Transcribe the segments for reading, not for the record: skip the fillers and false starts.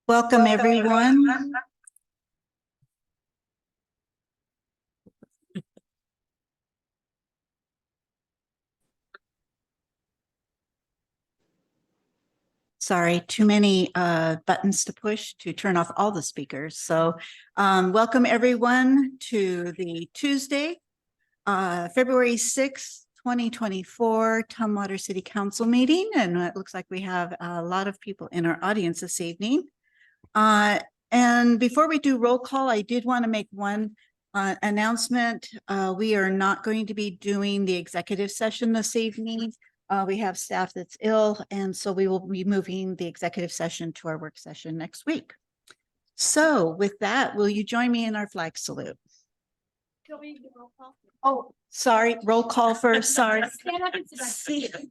Welcome, everyone. Sorry, too many buttons to push to turn off all the speakers. So welcome everyone to the Tuesday, February 6th, 2024 Tumwater City Council meeting. And it looks like we have a lot of people in our audience this evening. And before we do roll call, I did want to make one announcement. We are not going to be doing the executive session this evening. We have staff that's ill, and so we will be moving the executive session to our work session next week. So with that, will you join me in our flag salute? Can we do roll call? Oh, sorry, roll call first, sorry. Stand up and sit down.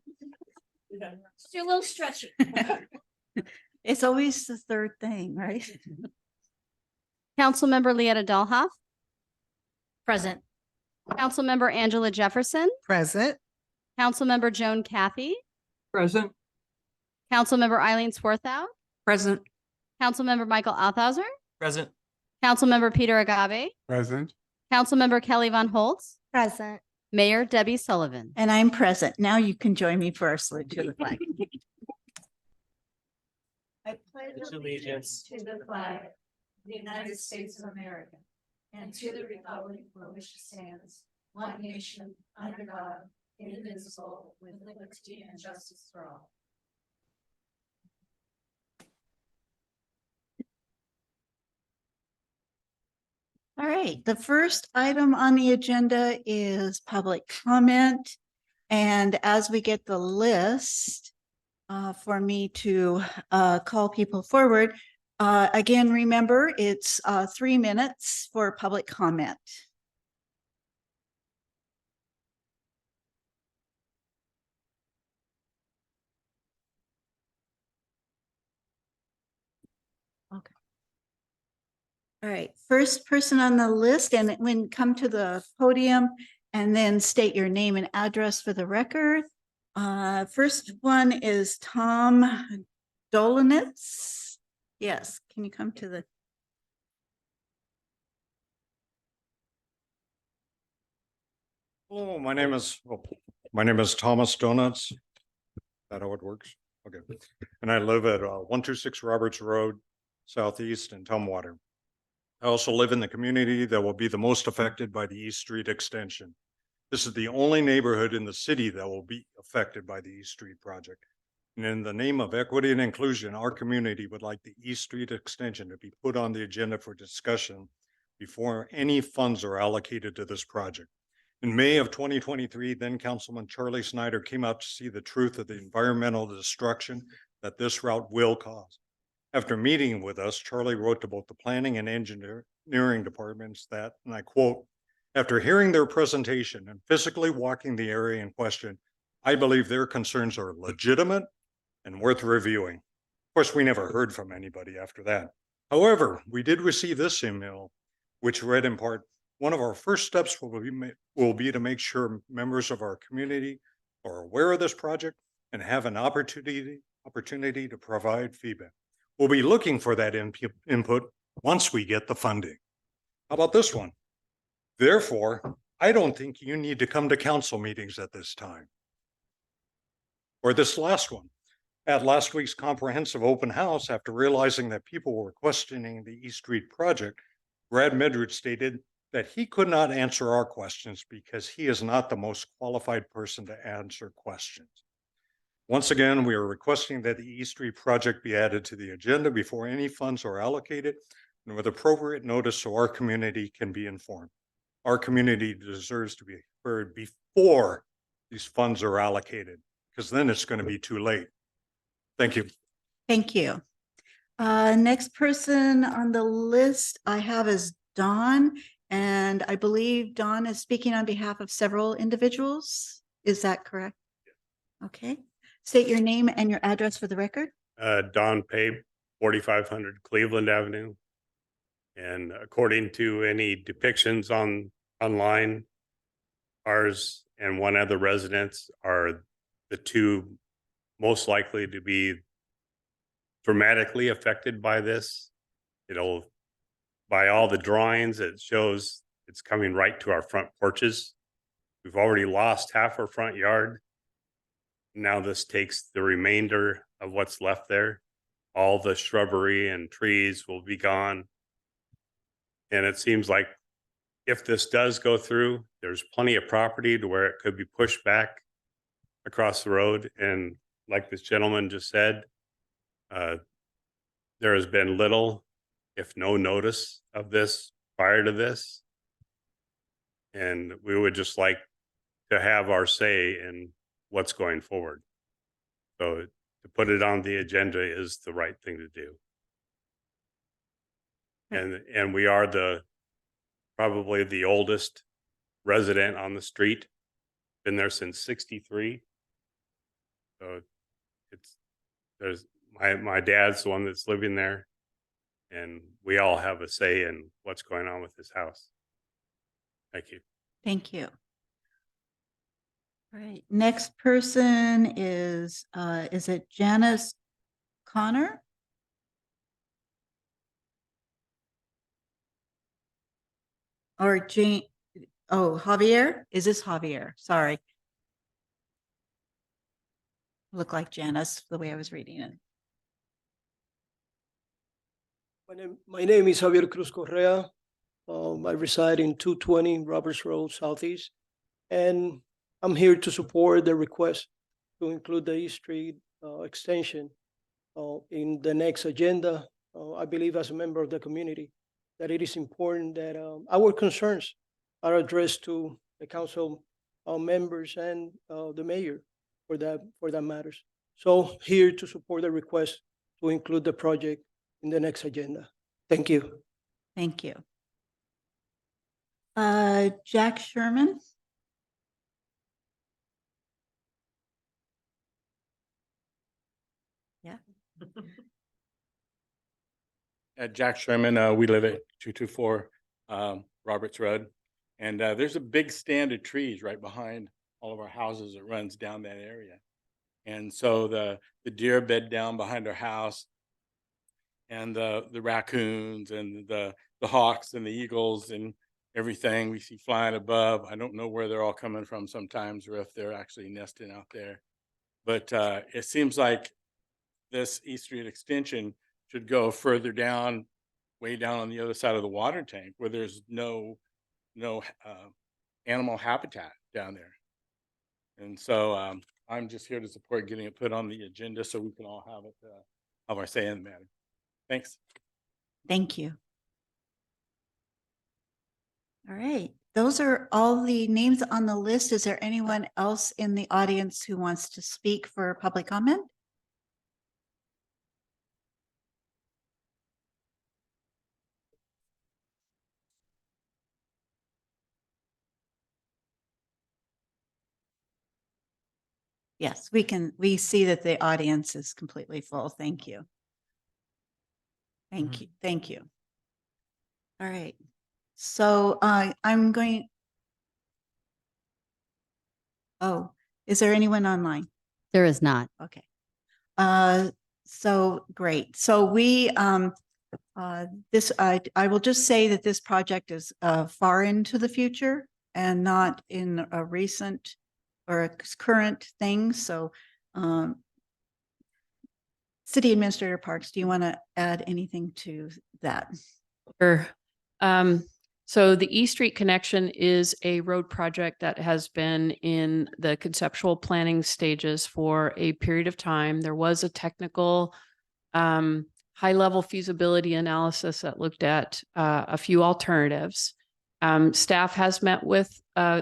Just do a little stretching. It's always the third thing, right? Councilmember Leetta Dahlhoff, Present. Councilmember Angela Jefferson, Present. Councilmember Joan Cathy, Present. Councilmember Eileen Swarthout, Present. Councilmember Michael Althauser, Present. Councilmember Peter Agave, Present. Councilmember Kelly Von Holtz, Present. Mayor Debbie Sullivan. And I'm present. Now you can join me for our salute to the flag. I pledge allegiance to the flag of the United States of America and to the republic for which it stands, one nation, under God, indivisible, with liberty and justice for all. All right, the first item on the agenda is public comment. And as we get the list for me to call people forward, again, remember it's 3 minutes for public comment. Okay. All right, first person on the list, and when come to the podium and then state your name and address for the record. First one is Tom Dolanitz. Yes, can you come to the? Hello, my name is Thomas Donuts. Is that how it works? Okay. And I live at 126 Roberts Road, Southeast in Tumwater. I also live in the community that will be the most affected by the East Street extension. This is the only neighborhood in the city that will be affected by the East Street project. And in the name of equity and inclusion, our community would like the East Street extension to be put on the agenda for discussion before any funds are allocated to this project. In May of 2023, then Councilman Charlie Snyder came out to see the truth of the environmental destruction that this route will cause. After meeting with us, Charlie wrote to both the planning and engineering departments that, and I quote, "After hearing their presentation and physically walking the area in question, I believe their concerns are legitimate and worth reviewing." Of course, we never heard from anybody after that. However, we did receive this email, which read in part, "One of our first steps will be to make sure members of our community are aware of this project and have an opportunity to provide feedback. We'll be looking for that input once we get the funding." How about this one? "Therefore, I don't think you need to come to council meetings at this time." Or this last one. "At last week's comprehensive open house, after realizing that people were questioning the East Street project, Brad Medridge stated that he could not answer our questions because he is not the most qualified person to answer questions. Once again, we are requesting that the East Street project be added to the agenda before any funds are allocated and with appropriate notice so our community can be informed. Our community deserves to be heard before these funds are allocated, because then it's going to be too late. Thank you. Thank you. Next person on the list I have is Dawn, and I believe Dawn is speaking on behalf of several individuals. Is that correct? Okay. State your name and your address for the record. Don Pape, 4500 Cleveland Avenue. And according to any depictions online, ours and one other residence are the two most likely to be dramatically affected by this. It'll, by all the drawings, it shows it's coming right to our front porches. We've already lost half our front yard. Now this takes the remainder of what's left there. All the shrubbery and trees will be gone. And it seems like if this does go through, there's plenty of property to where it could be pushed back across the road. And like this gentleman just said, there has been little, if no notice of this prior to this. And we would just like to have our say in what's going forward. So to put it on the agenda is the right thing to do. And we are probably the oldest resident on the street. Been there since '63. So my dad's the one that's living there, and we all have a say in what's going on with this house. Thank you. Thank you. All right, next person is it Janice Connor? Or Jane, oh, Javier? Is this Javier? Sorry. Look like Janice, the way I was reading it. My name is Javier Cruz Correa. I reside in 220 Roberts Road Southeast, and I'm here to support the request to include the East Street extension in the next agenda. I believe as a member of the community that it is important that our concerns are addressed to the council members and the mayor for that matters. So here to support the request to include the project in the next agenda. Thank you. Thank you. Jack Sherman? Yeah. Jack Sherman, we live at 224 Roberts Road. And there's a big stand of trees right behind all of our houses that runs down that area. And so the deer bed down behind our house, and the raccoons and the hawks and the eagles and everything we see flying above. I don't know where they're all coming from sometimes, or if they're actually nesting out there. But it seems like this East Street extension should go further down, way down on the other side of the water tank, where there's no animal habitat down there. And so I'm just here to support getting it put on the agenda so we can all have our say in the matter. Thanks. Thank you. All right, those are all the names on the list. Is there anyone else in the audience who wants to speak for public comment? Yes, we see that the audience is completely full. Thank you. Thank you. Thank you. All right. So I'm going. Oh, is there anyone online? There is not. Okay. So great. So we I will just say that this project is far into the future and not in a recent or a current thing. So City Administrator Parks, do you want to add anything to that? Sure. So the East Street connection is a road project that has been in the conceptual planning stages for a period of time. There was a technical high-level feasibility analysis that looked at a few alternatives. Staff has met with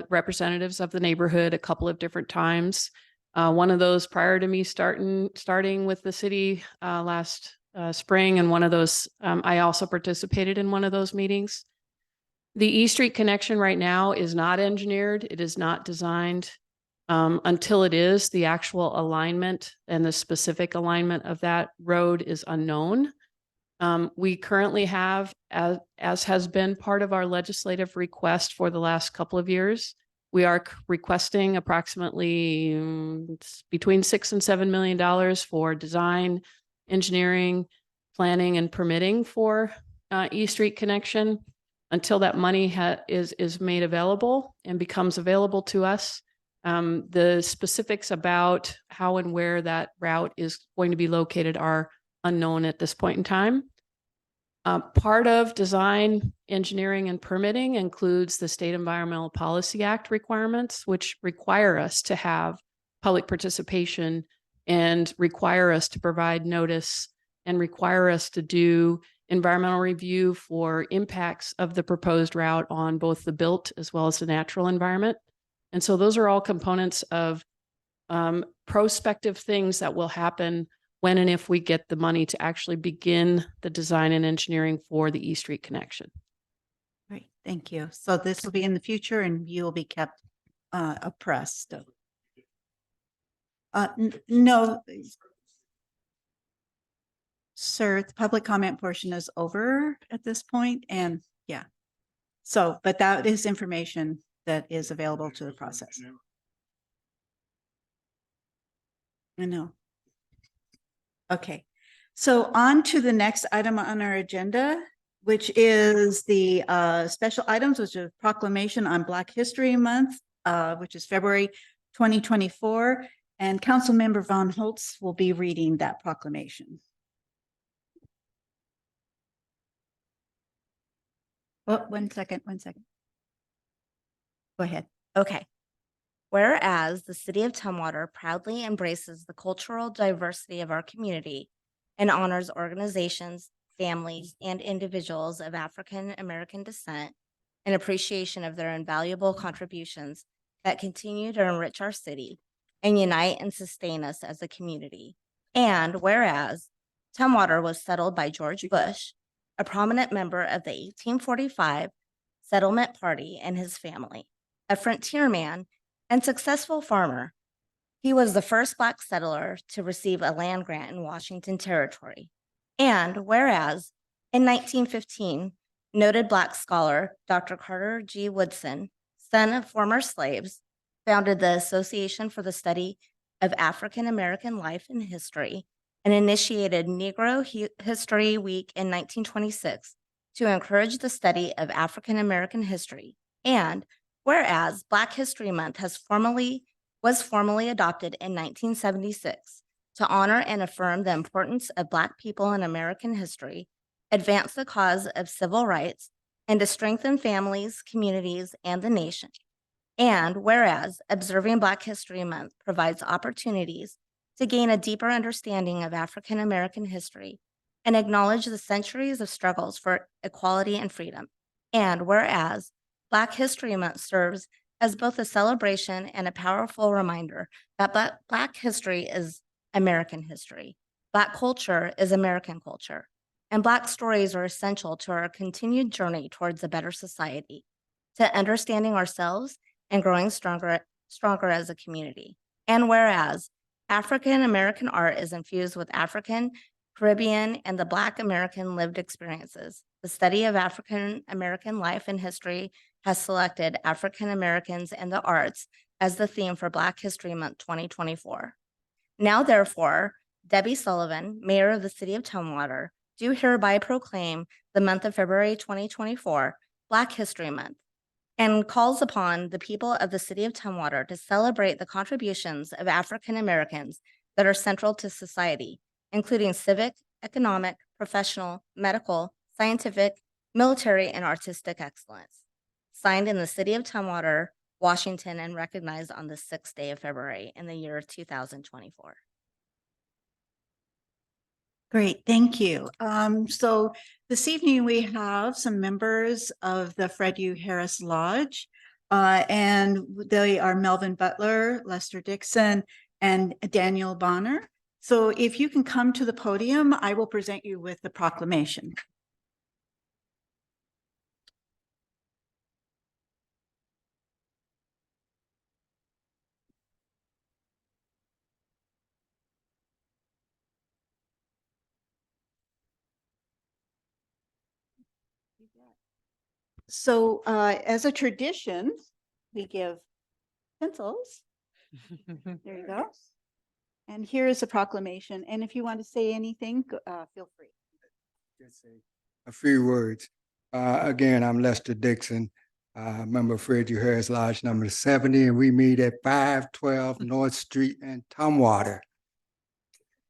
representatives of the neighborhood a couple of different times. One of those prior to me starting with the city last spring, and one of those I also participated in one of those meetings. The East Street connection right now is not engineered. It is not designed. Until it is, the actual alignment and the specific alignment of that road is unknown. We currently have, as has been part of our legislative request for the last couple of years, We are requesting approximately between $6 and $7 million for design, engineering, planning, and permitting for East Street connection. Until that money is made available and becomes available to us, the specifics about how and where that route is going to be located are unknown at this point in time. Part of design, engineering, and permitting includes the State Environmental Policy Act requirements, which require us to have public participation and require us to provide notice and require us to do environmental review for impacts of the proposed route on both the built as well as the natural environment. And so those are all components of prospective things that will happen when and if we get the money to actually begin the design and engineering for the East Street connection. Great, thank you. So this will be in the future and you will be kept abreast of. No. Sir, the public comment portion is over at this point, and yeah. So, but that is information that is available to the process. I know. Okay, so on to the next item on our agenda, which is the special items, which is proclamation on Black History Month, which is February 2024. And Councilmember Von Holtz will be reading that proclamation. Oh, 1 second, 1 second. Go ahead. Okay. Whereas the city of Tumwater proudly embraces the cultural diversity of our community and honors organizations, families, and individuals of African American descent in appreciation of their invaluable contributions that continue to enrich our city and unite and sustain us as a community. And whereas Tumwater was settled by George Bush, a prominent member of the 1845 Settlement Party, and his family, a frontierman and successful farmer. He was the first Black settler to receive a land grant in Washington Territory. And whereas in 1915, noted Black scholar Dr. Carter G. Woodson, son of former slaves, founded the Association for the Study of African American Life and History and initiated Negro History Week in 1926 to encourage the study of African American history. And whereas Black History Month was formally adopted in 1976 to honor and affirm the importance of Black people in American history, advance the cause of civil rights, and to strengthen families, communities, and the nation. And whereas observing Black History Month provides opportunities to gain a deeper understanding of African American history and acknowledge the centuries of struggles for equality and freedom. And whereas Black History Month serves as both a celebration and a powerful reminder that Black history is American history, Black culture is American culture, and Black stories are essential to our continued journey towards a better society, to understanding ourselves and growing stronger as a community. And whereas African American art is infused with African, Caribbean, and the Black American lived experiences, the study of African American life and history has selected African Americans and the arts as the theme for Black History Month 2024. Now, therefore, Debbie Sullivan, Mayor of the City of Tumwater, do hereby proclaim the month of February 2024 Black History Month, and calls upon the people of the City of Tumwater to celebrate the contributions of African Americans that are central to society, including civic, economic, professional, medical, scientific, military, and artistic excellence. Signed in the City of Tumwater, Washington, and recognized on the 6th day of February in the year 2024. Great, thank you. So this evening we have some members of the Fred U. Harris Lodge, and they are Melvin Butler, Lester Dixon, and Daniel Bonner. So if you can come to the podium, I will present you with the proclamation. So as a tradition, we give pencils. There you go. And here is a proclamation. And if you want to say anything, feel free. Just say a few words. Again, I'm Lester Dixon, member of Frederick Harris Lodge number 70, and we meet at 512 North Street in Tumwater.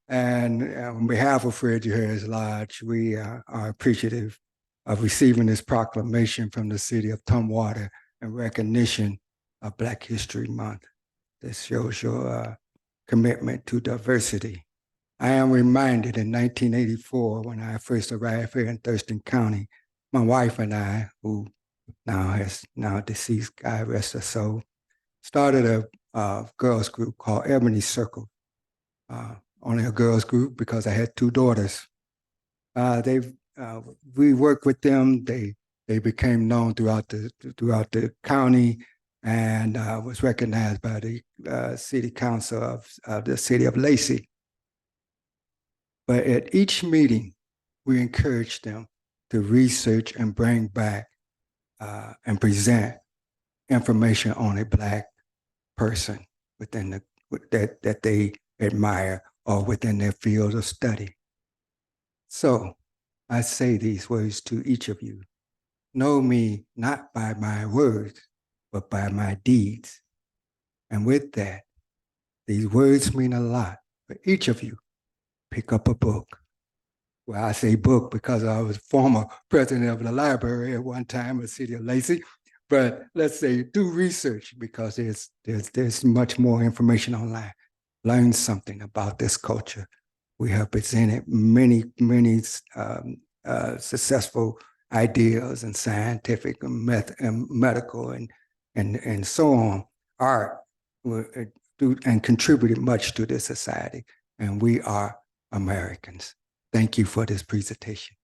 And on behalf of Frederick Harris Lodge, we are appreciative of receiving this proclamation from the city of Tumwater in recognition of Black History Month. This shows your commitment to diversity. I am reminded in 1984, when I first arrived here in Thurston County, my wife and I, who now deceased, God rest her soul, started a girls group called Ebony Circle. Only a girls group because I had two daughters. We worked with them. They became known throughout the county and was recognized by the city council of the city of Lacey. But at each meeting, we encouraged them to research and bring back and present information on a Black person within that they admire or within their field of study. So I say these words to each of you. Know me not by my words, but by my deeds. And with that, these words mean a lot for each of you. Pick up a book. Well, I say book because I was former president of the library at one time in the city of Lacey. But let's say do research because there's much more information online. Learn something about this culture. We have presented many successful ideas and scientific and medical and so on, art, and contributed much to this society. And we are Americans. Thank you for this presentation.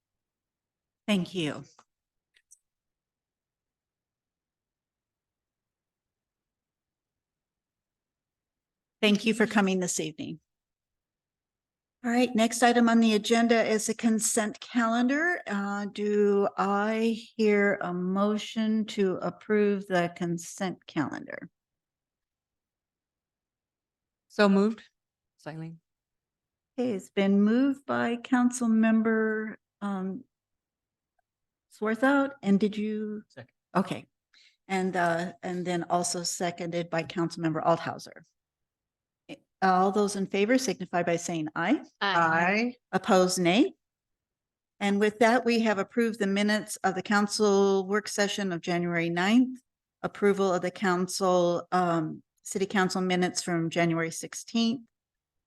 Thank you. Thank you for coming this evening. All right, next item on the agenda is a consent calendar. Do I hear a motion to approve the consent calendar? So moved. Silene. Okay, it's been moved by Council Member Swarthout, and did you? Second. Okay, and then also seconded by Council Member Althauser. All those in favor signify by saying aye. Aye. Opposed, nay. And with that, we have approved the minutes of the council work session of January 9th, approval of the council, city council minutes from January 16th,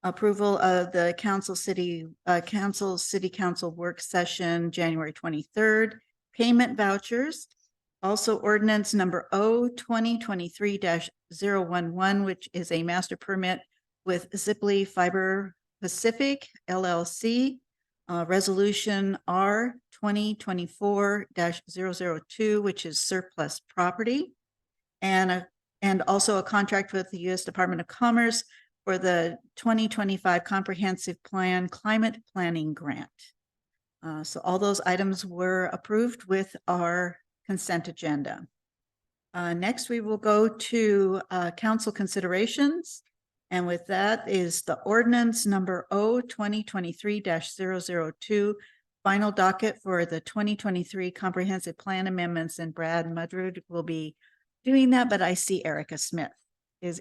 approval of the city council work session, January 23rd, payment vouchers, also ordinance number 2023-011, which is a master permit with Zipley Fiber Pacific LLC, resolution R 2024-002, which is surplus property, and also a contract with the U.S. Department of Commerce for the 2025 Comprehensive Plan Climate Planning Grant. So all those items were approved with our consent agenda. Next, we will go to council considerations. And with that is the ordinance number 2023-002, final docket for the 2023 Comprehensive Plan Amendments, and Brad Mudrud will be doing that, but I see Erica Smith.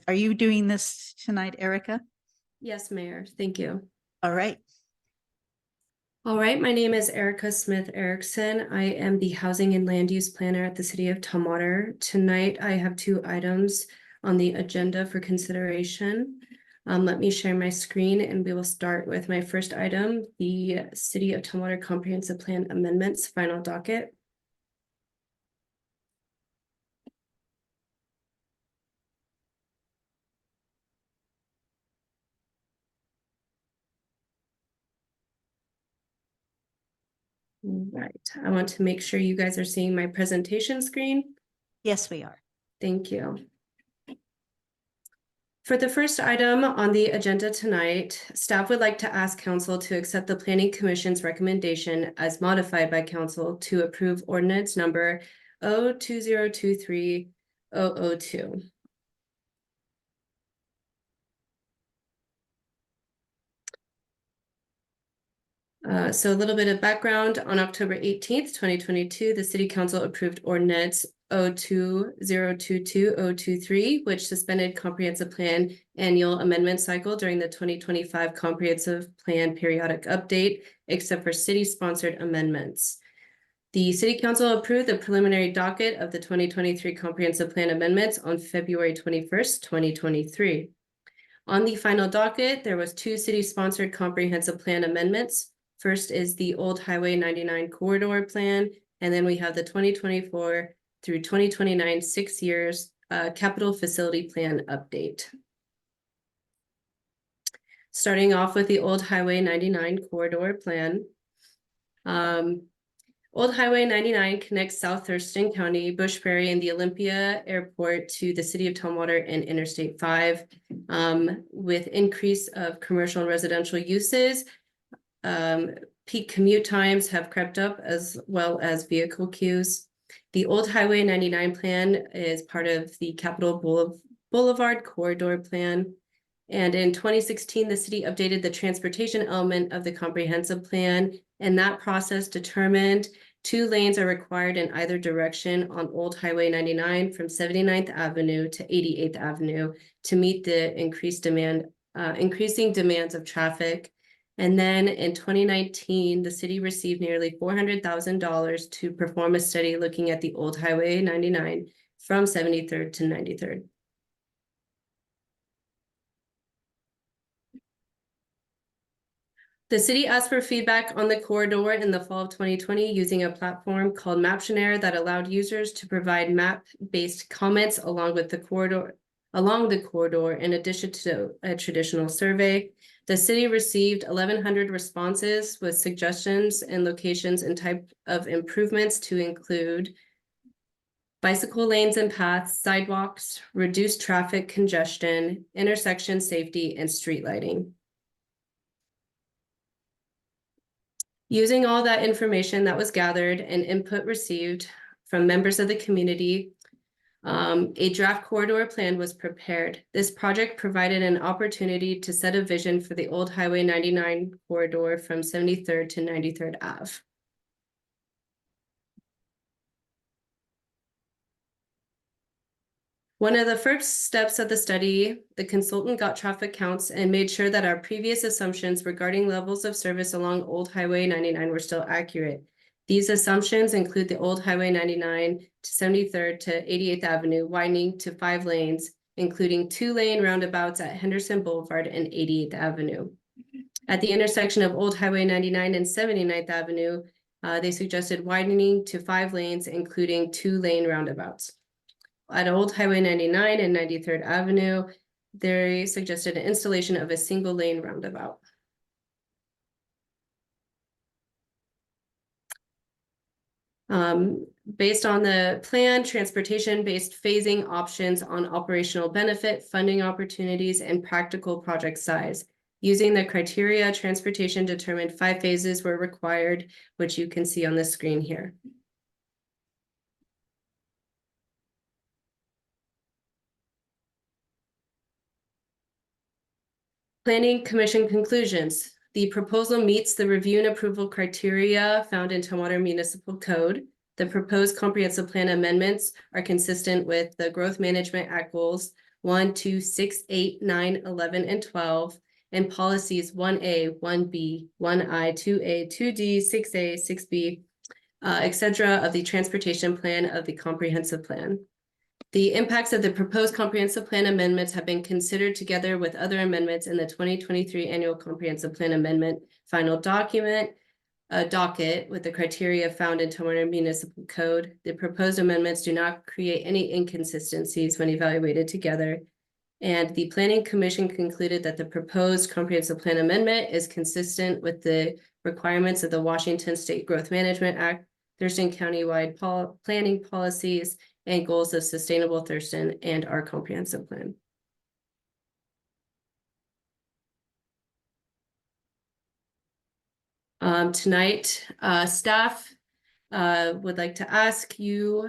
Are you doing this tonight, Erica? Yes, Mayor. Thank you. All right. All right. My name is Erica Smith Erickson. I am the Housing and Land Use Planner at the City of Tumwater. Tonight, I have two items on the agenda for consideration. Let me share my screen and we will start with my first item, the City of Tumwater Comprehensive Plan Amendments final docket. Right. I want to make sure you guys are seeing my presentation screen. Yes, we are. Thank you. For the first item on the agenda tonight, staff would like to ask council to accept the Planning Commission's recommendation as modified by council to approve ordinance number 2023-002. So a little bit of background, on October 18th, 2022, the city council approved ordinance 02-022-023, which suspended comprehensive plan annual amendment cycle during the 2025 comprehensive plan periodic update, except for city-sponsored amendments. The city council approved the preliminary docket of the 2023 comprehensive plan amendments on February 21st, 2023. On the final docket, there was 2 city-sponsored comprehensive plan amendments. First is the Old Highway 99 corridor plan, and then we have the 2024 through 2029 6 years capital facility plan update. Starting off with the Old Highway 99 corridor plan. Old Highway 99 connects South Thurston County, Bush Prairie, and the Olympia Airport to the city of Tumwater and Interstate 5. With increase of commercial and residential uses, peak commute times have crept up as well as vehicle queues. The Old Highway 99 plan is part of the Capitol Boulevard Corridor Plan. And in 2016, the city updated the transportation element of the comprehensive plan, and that process determined 2 lanes are required in either direction on Old Highway 99 from 79th Avenue to 88th Avenue to meet the increasing demands of traffic. And then in 2019, the city received nearly $400,000 to perform a study looking at the Old Highway 99 from 73rd to 93rd. The city asked for feedback on the corridor in the fall of 2020 using a platform called Maptionnaire that allowed users to provide map-based comments along the corridor in addition to a traditional survey. The city received 1,100 responses with suggestions and locations and type of improvements to include bicycle lanes and paths, sidewalks, reduced traffic congestion, intersection safety, and street lighting. Using all that information that was gathered and input received from members of the community, a draft corridor plan was prepared. This project provided an opportunity to set a vision for the Old Highway 99 corridor from 73rd to 93rd Ave. One of the first steps of the study, the consultant got traffic counts and made sure that our previous assumptions regarding levels of service along Old Highway 99 were still accurate. These assumptions include the Old Highway 99 to 73rd to 88th Avenue widening to 5 lanes, including 2-lane roundabouts at Henderson Boulevard and 88th Avenue. At the intersection of Old Highway 99 and 79th Avenue, they suggested widening to 5 lanes, including 2-lane roundabouts. At Old Highway 99 and 93rd Avenue, they suggested an installation of a single-lane roundabout. Based on the plan, transportation-based phasing options on operational benefit, funding opportunities, and practical project size. Using the criteria, transportation determined 5 phases were required, which you can see on the screen here. Planning Commission conclusions. The proposal meets the review and approval criteria found in Tumwater Municipal Code. The proposed comprehensive plan amendments are consistent with the Growth Management Act goals 1, 2, 6, 8, 9, 11, and 12, and policies 1A, 1B, 1I, 2A, 2D, 6A, 6B, etc. of the transportation plan of the comprehensive plan. The impacts of the proposed comprehensive plan amendments have been considered together with other amendments in the 2023 annual comprehensive plan amendment final document, docket with the criteria found in Tumwater Municipal Code. The proposed amendments do not create any inconsistencies when evaluated together. And the Planning Commission concluded that the proposed comprehensive plan amendment is consistent with the requirements of the Washington State Growth Management Act, Thurston County-wide planning policies, and goals of Sustainable Thurston and our comprehensive plan. Tonight, staff would like to ask you,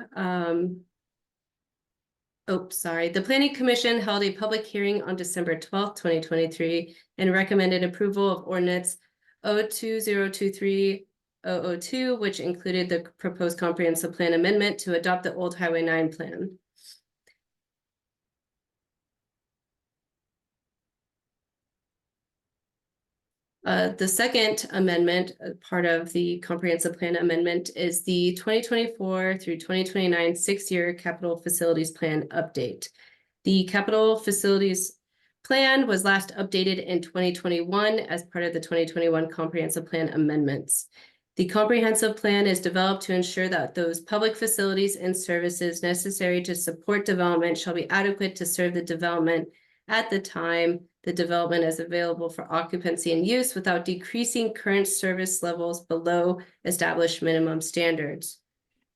the Planning Commission held a public hearing on December 12th, 2023, and recommended approval of ordinance O2023-002, which included the proposed comprehensive plan amendment to adopt the old Highway 9 plan. The second amendment, part of the comprehensive plan amendment, is the 2024 through 2029 6-year capital facilities plan update. The capital facilities plan was last updated in 2021 as part of the 2021 comprehensive plan amendments. The comprehensive plan is developed to ensure that those public facilities and services necessary to support development shall be adequate to serve the development at the time the development is available for occupancy and use without decreasing current service levels below established minimum standards.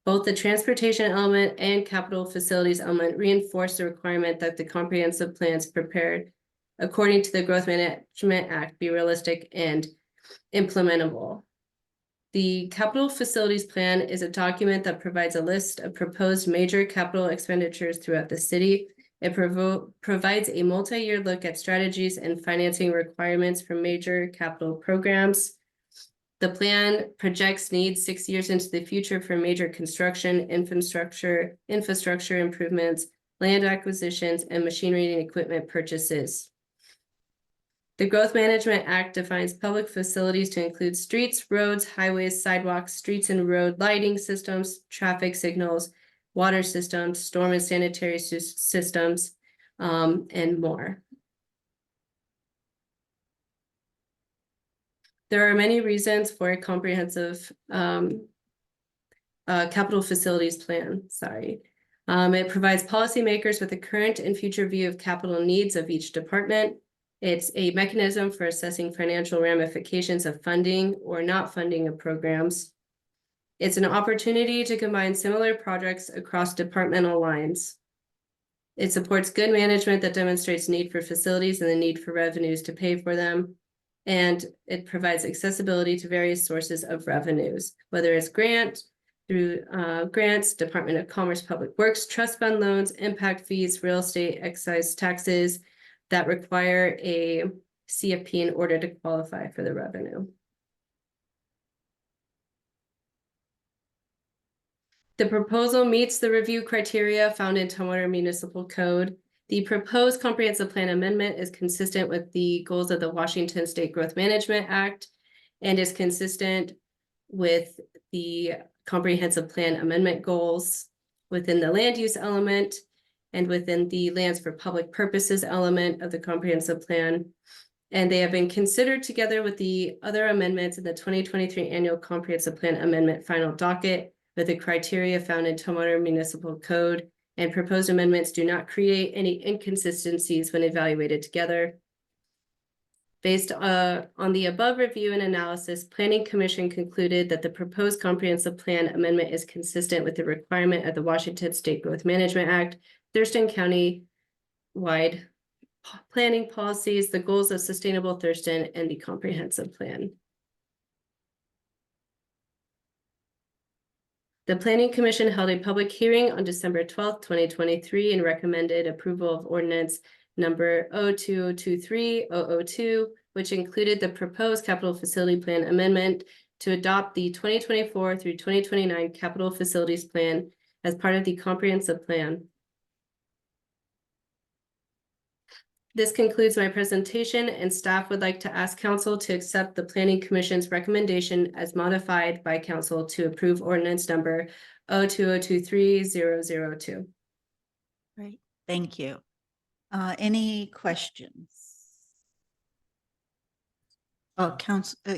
Both the transportation element and capital facilities element reinforce the requirement that the comprehensive plans prepared according to the Growth Management Act be realistic and implementable. The capital facilities plan is a document that provides a list of proposed major capital expenditures throughout the city. It provides a multi-year look at strategies and financing requirements for major capital programs. The plan projects needs 6 years into the future for major construction, infrastructure improvements, land acquisitions, and machinery and equipment purchases. The Growth Management Act defines public facilities to include streets, roads, highways, sidewalks, streets and road lighting systems, traffic signals, water systems, storm and sanitary systems, and more. There are many reasons for a comprehensive capital facilities plan, It provides policymakers with a current and future view of capital needs of each department. It's a mechanism for assessing financial ramifications of funding or not funding of programs. It's an opportunity to combine similar projects across departmental lines. It supports good management that demonstrates need for facilities and the need for revenues to pay for them. And it provides accessibility to various sources of revenues, whether it's grants, Department of Commerce, Public Works, trust fund loans, impact fees, real estate, excise taxes that require a CFP in order to qualify for the revenue. The proposal meets the review criteria found in Tumwater Municipal Code. The proposed comprehensive plan amendment is consistent with the goals of the Washington State Growth Management Act and is consistent with the comprehensive plan amendment goals within the land use element and within the lands for public purposes element of the comprehensive plan. And they have been considered together with the other amendments in the 2023 annual comprehensive plan amendment final docket with the criteria found in Tumwater Municipal Code, and proposed amendments do not create any inconsistencies when evaluated together. Based on the above review and analysis, Planning Commission concluded that the proposed comprehensive plan amendment is consistent with the requirement of the Washington State Growth Management Act, Thurston County-wide planning policies, the goals of Sustainable Thurston, and the comprehensive plan. The Planning Commission held a public hearing on December 12th, 2023, and recommended approval of ordinance number 02023-002, which included the proposed capital facility plan amendment to adopt the 2024 through 2029 capital facilities plan as part of the comprehensive plan. This concludes my presentation, and staff would like to ask council to accept the Planning Commission's recommendation as modified by council to approve ordinance number 02023-002. Great, thank you. Any questions? Oh,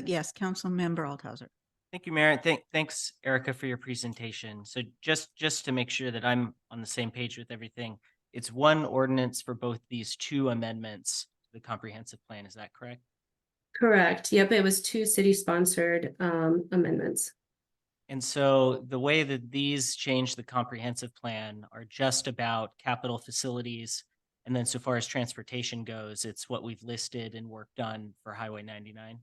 yes, Council Member Althauser. Thank you, Mayor. Thanks, Erica, for your presentation. So just to make sure that I'm on the same page with everything, it's one ordinance for both these two amendments to the comprehensive plan. Is that correct? Correct. Yep, it was two city-sponsored amendments. And so the way that these change the comprehensive plan are just about capital facilities. And then so far as transportation goes, it's what we've listed and work done for Highway 99.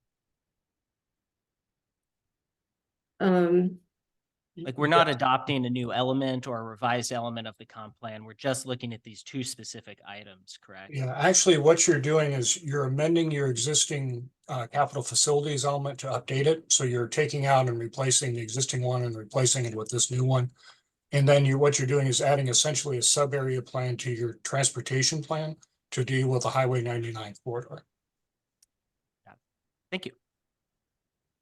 Like, we're not adopting a new element or a revised element of the comp plan. We're just looking at these two specific items, correct? Yeah, actually, what you're doing is you're amending your existing capital facilities element to update it. So you're taking out and replacing the existing one and replacing it with this new one. And then what you're doing is adding essentially a sub area plan to your transportation plan to deal with the Highway 99 corridor. Thank you.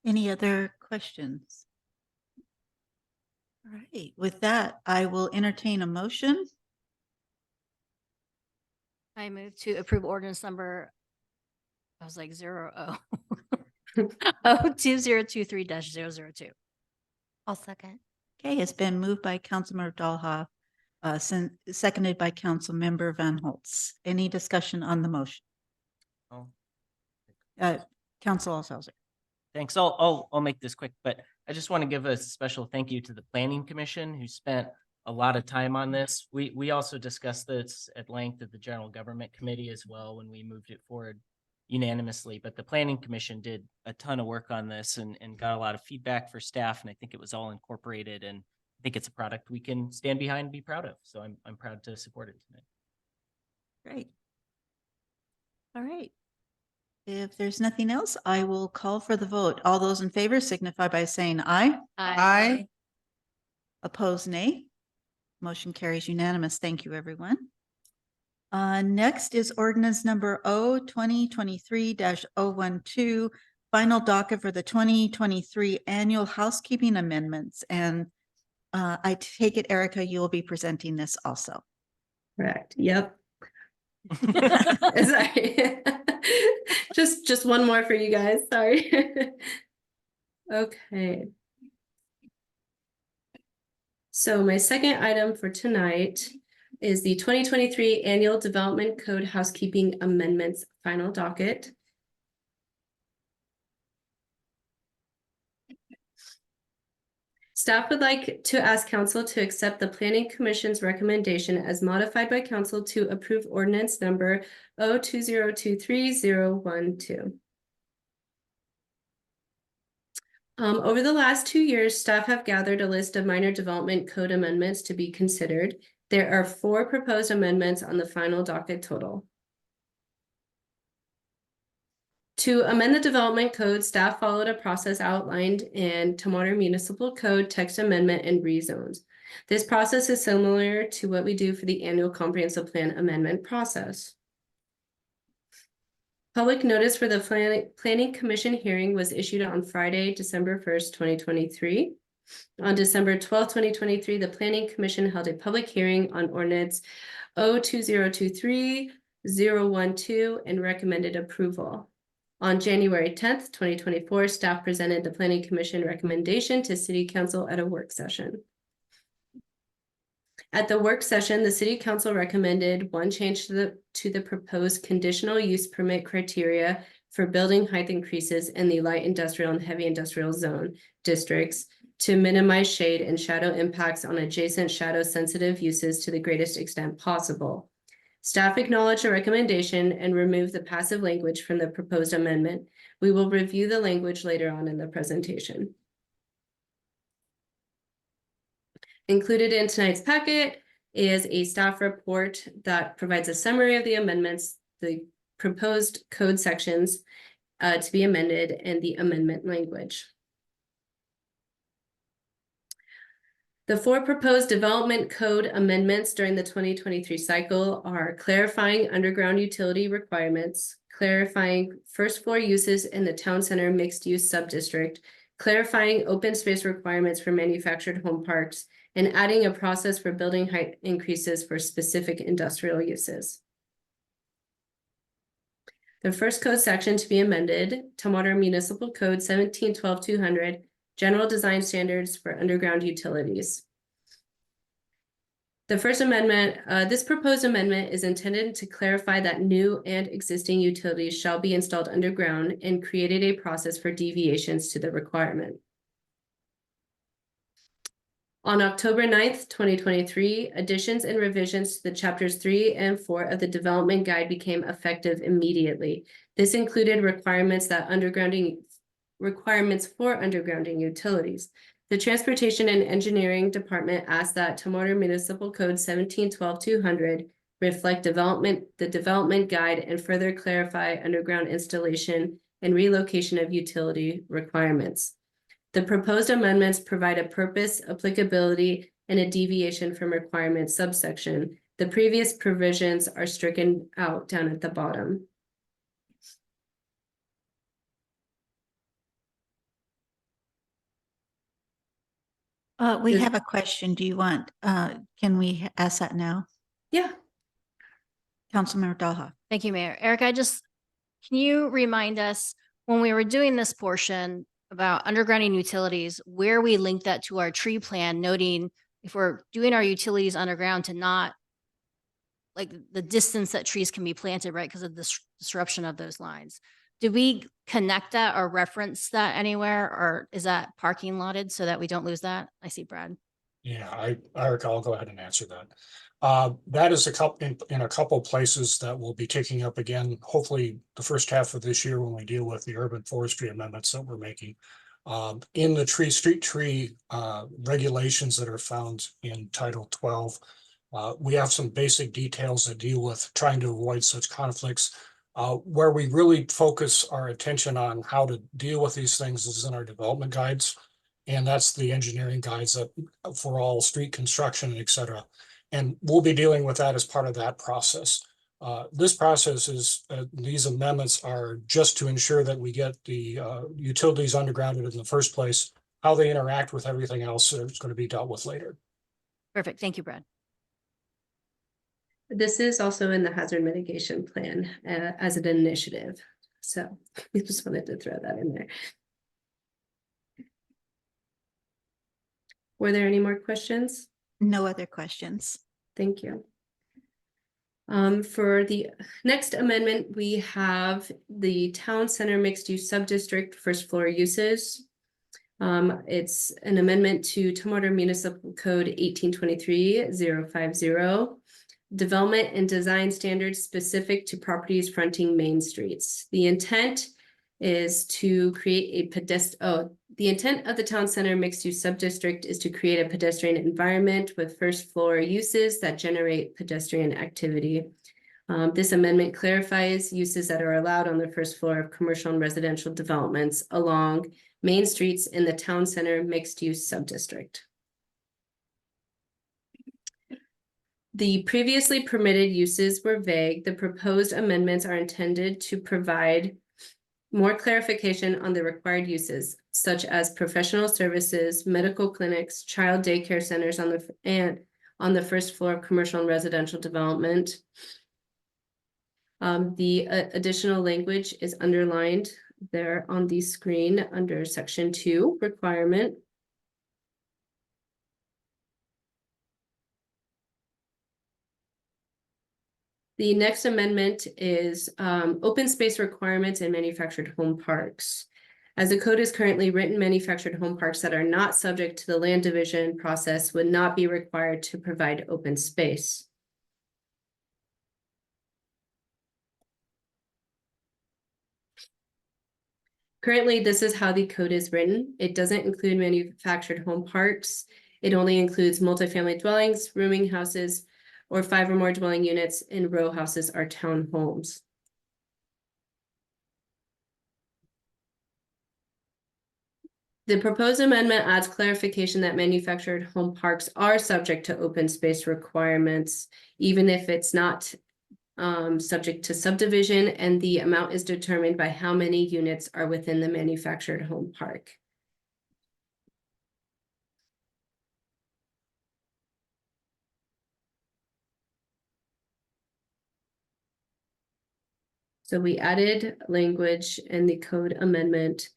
Any other questions? All right, with that, I will entertain a motion. I move to approve ordinance number, I was like 2023-002. I'll second. Okay, it's been moved by Councilmember Dahlhoff, seconded by Councilmember Van Holtz. Any discussion on the motion? Oh. Council Althauser. Thanks. I'll make this quick, but I just want to give a special thank you to the Planning Commission, who spent a lot of time on this. We also discussed this at length at the General Government Committee as well when we moved it forward unanimously. But the Planning Commission did a ton of work on this and got a lot of feedback for staff, and I think it was all incorporated, and I think it's a product we can stand behind and be proud of. So I'm proud to support it tonight. Great. All right. If there's nothing else, I will call for the vote. All those in favor signify by saying aye. Aye. Opposed, nay. Motion carries unanimous. Thank you, everyone. Next is ordinance number 2023-012, final docket for the 2023 annual housekeeping amendments. And I take it, Erica, you will be presenting this also. Correct. Yep. Sorry. Just one more for you guys. Sorry. Okay. So my second item for tonight is the 2023 Annual Development Code Housekeeping Amendments Final Docket. Staff would like to ask council to accept the Planning Commission's recommendation as modified by council to approve ordinance number 02023-012. Over the last 2 years, staff have gathered a list of minor development code amendments to be considered. There are 4 proposed amendments on the final docket total. To amend the development code, staff followed a process outlined in Tumwater Municipal Code text amendment and rezones. This process is similar to what we do for the annual comprehensive plan amendment process. Public notice for the Planning Commission hearing was issued on Friday, December 1st, 2023. On December 12th, 2023, the Planning Commission held a public hearing on ordinance 02023-012 and recommended approval. On January 10th, 2024, staff presented the Planning Commission recommendation to City Council at a work session. At the work session, the City Council recommended one change to the proposed conditional use permit criteria for building height increases in the light industrial and heavy industrial zone districts to minimize shade and shadow impacts on adjacent shadow sensitive uses to the greatest extent possible. Staff acknowledged the recommendation and removed the passive language from the proposed amendment. We will review the language later on in the presentation. Included in tonight's packet is a staff report that provides a summary of the amendments, the proposed code sections to be amended, and the amendment language. The 4 proposed development code amendments during the 2023 cycle are clarifying underground utility requirements, clarifying first floor uses in the town center mixed use subdistrict, clarifying open space requirements for manufactured home parks, and adding a process for building height increases for specific industrial uses. The first code section to be amended, Tumwater Municipal Code 1712-200, General Design Standards for Underground Utilities. The first amendment, this proposed amendment is intended to clarify that new and existing utilities shall be installed underground and created a process for deviations to the requirement. On October 9th, 2023, additions and revisions to the chapters 3 and 4 of the development guide became effective immediately. This included requirements for undergrounding utilities. The Transportation and Engineering Department asks that Tumwater Municipal Code 1712-200 reflect the development guide and further clarify underground installation and relocation of utility requirements. The proposed amendments provide a purpose, applicability, and a deviation from requirements subsection. The previous provisions are stricken out down at the bottom. We Does- have a question. Do you want, can we ask that now? Yeah. Councilmember Daha. Thank you, Mayor. Eric, can you remind us when we were doing this portion about undergrounding utilities, where we link that to our tree plan, noting if we're doing our utilities underground to not like the distance that trees can be planted, right? Because of the disruption of those lines. Did we connect that or reference that anywhere, or is that parking lotted so that we don't lose that? I see Brad. Yeah, Eric, I'll go ahead and answer that. That is in a couple places that we'll be taking up again, hopefully the first half of this year when we deal with the urban forestry amendments that we're making. In the street tree regulations that are found in Title 12, we have some basic details that deal with trying to avoid such conflicts. Where we really focus our attention on how to deal with these things is in our development guides. And that's the engineering guides that for all street construction, et cetera. And we'll be dealing with that as part of that process. This process is, these amendments are just to ensure that we get the utilities undergrounded in the first place. How they interact with everything else is going to be dealt with later. Perfect. Thank you, Brad. This is also in the hazard mitigation plan as an initiative. So we just wanted to throw that in there. Were there any more questions? No other questions. Thank you. For the next amendment, we have the town center mixed use subdistrict first floor uses. It's an amendment to Tumwater Municipal Code 1823-050. Development and design standards specific to properties fronting main streets. The intent is to create a the intent of the town center mixed use subdistrict is to create a pedestrian environment with first floor uses that generate pedestrian activity. This amendment clarifies uses that are allowed on the first floor of commercial and residential developments along main streets in the town center mixed use subdistrict. The previously permitted uses were vague. The proposed amendments are intended to provide more clarification on the required uses, such as professional services, medical clinics, child daycare centers on the first floor of commercial and residential development. The additional language is underlined there on the screen under section 2 requirement. The next amendment is open space requirements in manufactured home parks. As the code is currently written, manufactured home parks that are not subject to the land division process would not be required to provide open space. Currently, this is how the code is written. It doesn't include manufactured home parks. It only includes multifamily dwellings, rooming houses, or 5 or more dwelling units in row houses or townhomes. The proposed amendment adds clarification that manufactured home parks are subject to open space requirements, even if it's not subject to subdivision, and the amount is determined by how many units are within the manufactured home park. So we added language in the code amendment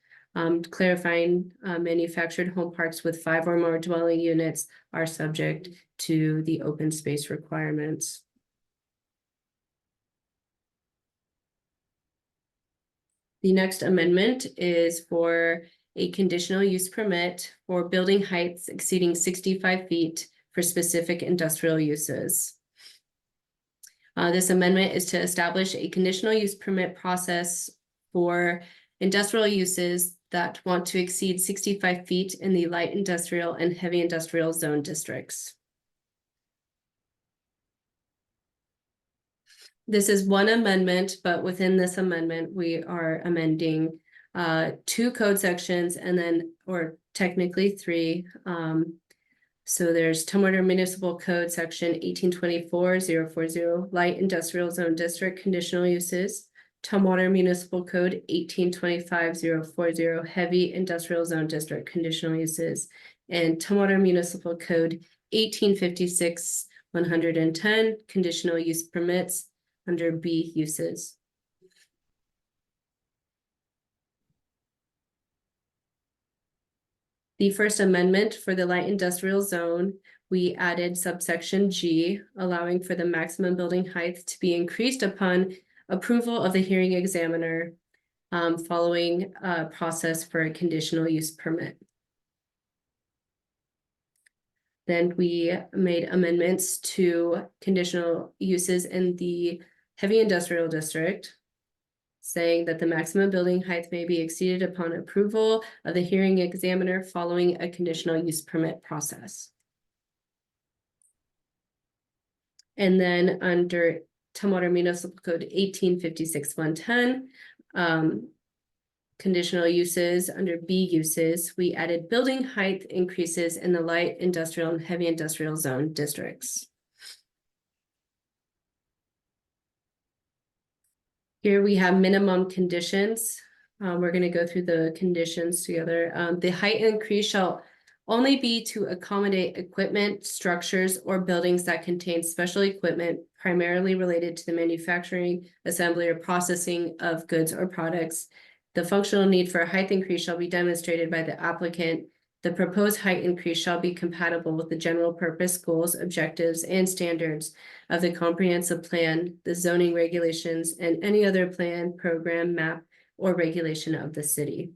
clarifying manufactured home parks with 5 or more dwelling units are subject to the open space requirements. The next amendment is for a conditional use permit for building heights exceeding 65 feet for specific industrial uses. This amendment is to establish a conditional use permit process for industrial uses that want to exceed 65 feet in the light industrial and heavy industrial zone districts. This is one amendment, but within this amendment, we are amending two code sections and then, or technically three. So there's Tumwater Municipal Code Section 1824-040, Light Industrial Zone District Conditional Uses. Tumwater Municipal Code 1825-040, Heavy Industrial Zone District Conditional Uses. And Tumwater Municipal Code 1856-110, Conditional Use Permits under B uses. The first amendment for the light industrial zone, we added subsection G, allowing for the maximum building height to be increased upon approval of the hearing examiner following a process for a conditional use permit. Then we made amendments to conditional uses in the heavy industrial district, saying that the maximum building height may be exceeded upon approval of the hearing examiner following a conditional use permit process. And then under Tumwater Municipal Code 1856-110, conditional uses under B uses, we added building height increases in the light industrial and heavy industrial zone districts. Here we have minimum conditions. We're going to go through the conditions together. The height increase shall only be to accommodate equipment, structures, or buildings that contain special equipment primarily related to the manufacturing, assembly, or processing of goods or products. The functional need for a height increase shall be demonstrated by the applicant. The proposed height increase shall be compatible with the general purpose goals, objectives, and standards of the comprehensive plan, the zoning regulations, and any other plan, program, map, or regulation of the city.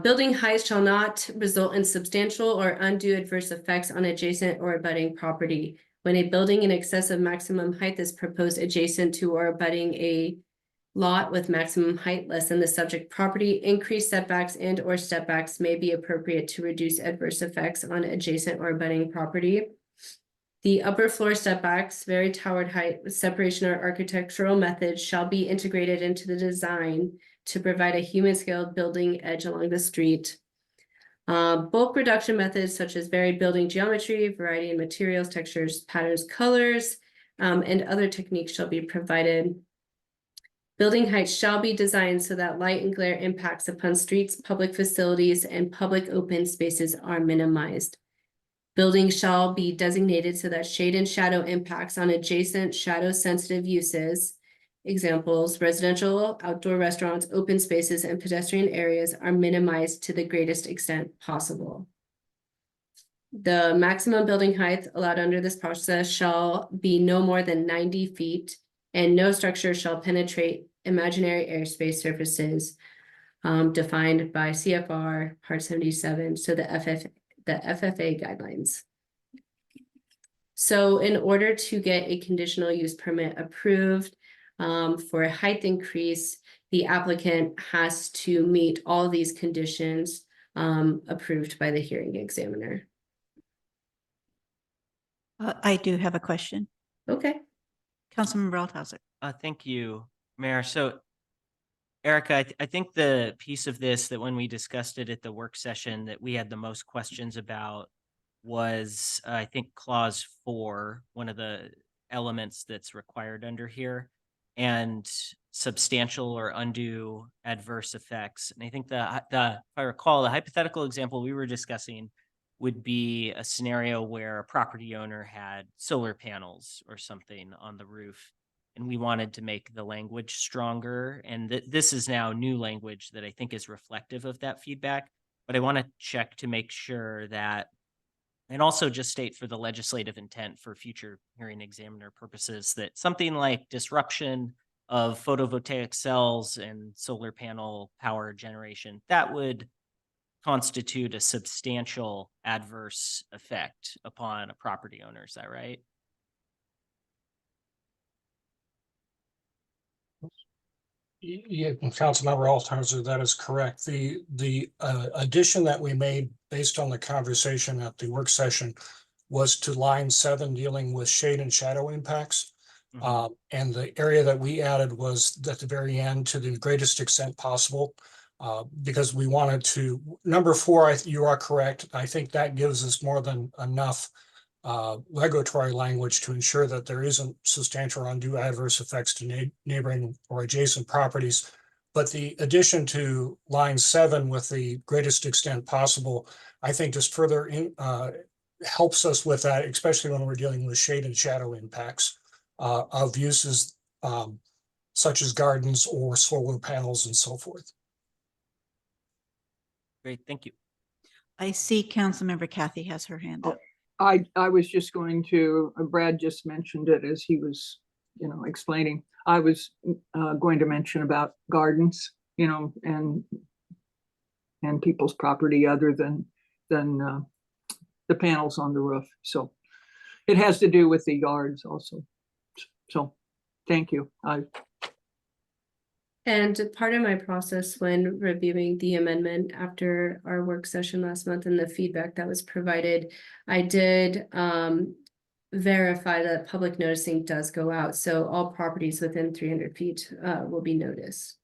Building height shall not result in substantial or undue adverse effects on adjacent or abutting property. When a building in excess of maximum height is proposed adjacent to or abutting a lot with maximum height less than the subject property, increased setbacks and or step backs may be appropriate to reduce adverse effects on adjacent or abutting property. The upper floor stepbacks, very towered height with separation or architectural methods shall be integrated into the design to provide a human scaled building edge along the street. Bulk reduction methods such as varied building geometry, variety in materials, textures, patterns, colors, and other techniques shall be provided. Building heights shall be designed so that light and glare impacts upon streets, public facilities, and public open spaces are minimized. Buildings shall be designated so that shade and shadow impacts on adjacent shadow-sensitive uses, examples, residential, outdoor restaurants, open spaces, and pedestrian areas are minimized to the greatest extent possible. The maximum building height allowed under this process shall be no more than 90 feet, and no structure shall penetrate imaginary airspace surfaces defined by CFR Part 77, so the FFA guidelines. So in order to get a conditional use permit approved for a height increase, the applicant has to meet all these conditions approved by the hearing examiner. I do have a question. Okay. Councilmember Althauser. Thank you, Mayor. So Erica, I think the piece of this that when we discussed it at the work session that we had the most questions about was, I think, clause 4, one of the elements that's required under here, and substantial or undue adverse effects. And I think if I recall, the hypothetical example we were discussing would be a scenario where a property owner had solar panels or something on the roof, and we wanted to make the language stronger. And this is now new language that I think is reflective of that feedback. But I want to check to make sure that, and also just state for the legislative intent for future hearing examiner purposes, that something like disruption of photovoltaic cells and solar panel power generation, that would constitute a substantial adverse effect upon a property owner. Is that right? . Yeah, Councilmember Althauser, that is correct. The addition that we made based on the conversation at the work session was to line 7 dealing with shade and shadow impacts. And the area that we added was at the very end to the greatest extent possible. Because we wanted to, number 4, you are correct. I think that gives us more than enough regulatory language to ensure that there isn't substantial or undue adverse effects to neighboring or adjacent properties. But the addition to line 7 with the greatest extent possible, I think just further helps us with that, especially when we're dealing with shade and shadow impacts of uses such as gardens or solar panels and so forth. Great, thank you. I see Councilmember Kathy has her hand up. I was just going to, Brad just mentioned it as he was, explaining. I was going to mention about gardens, and people's property other than the panels on the roof. So it has to do with the yards also. So thank you. And part of my process when reviewing the amendment after our work session last month and the feedback that was provided, I did verify that public noticing does go out. So all properties within 300 feet will be noticed,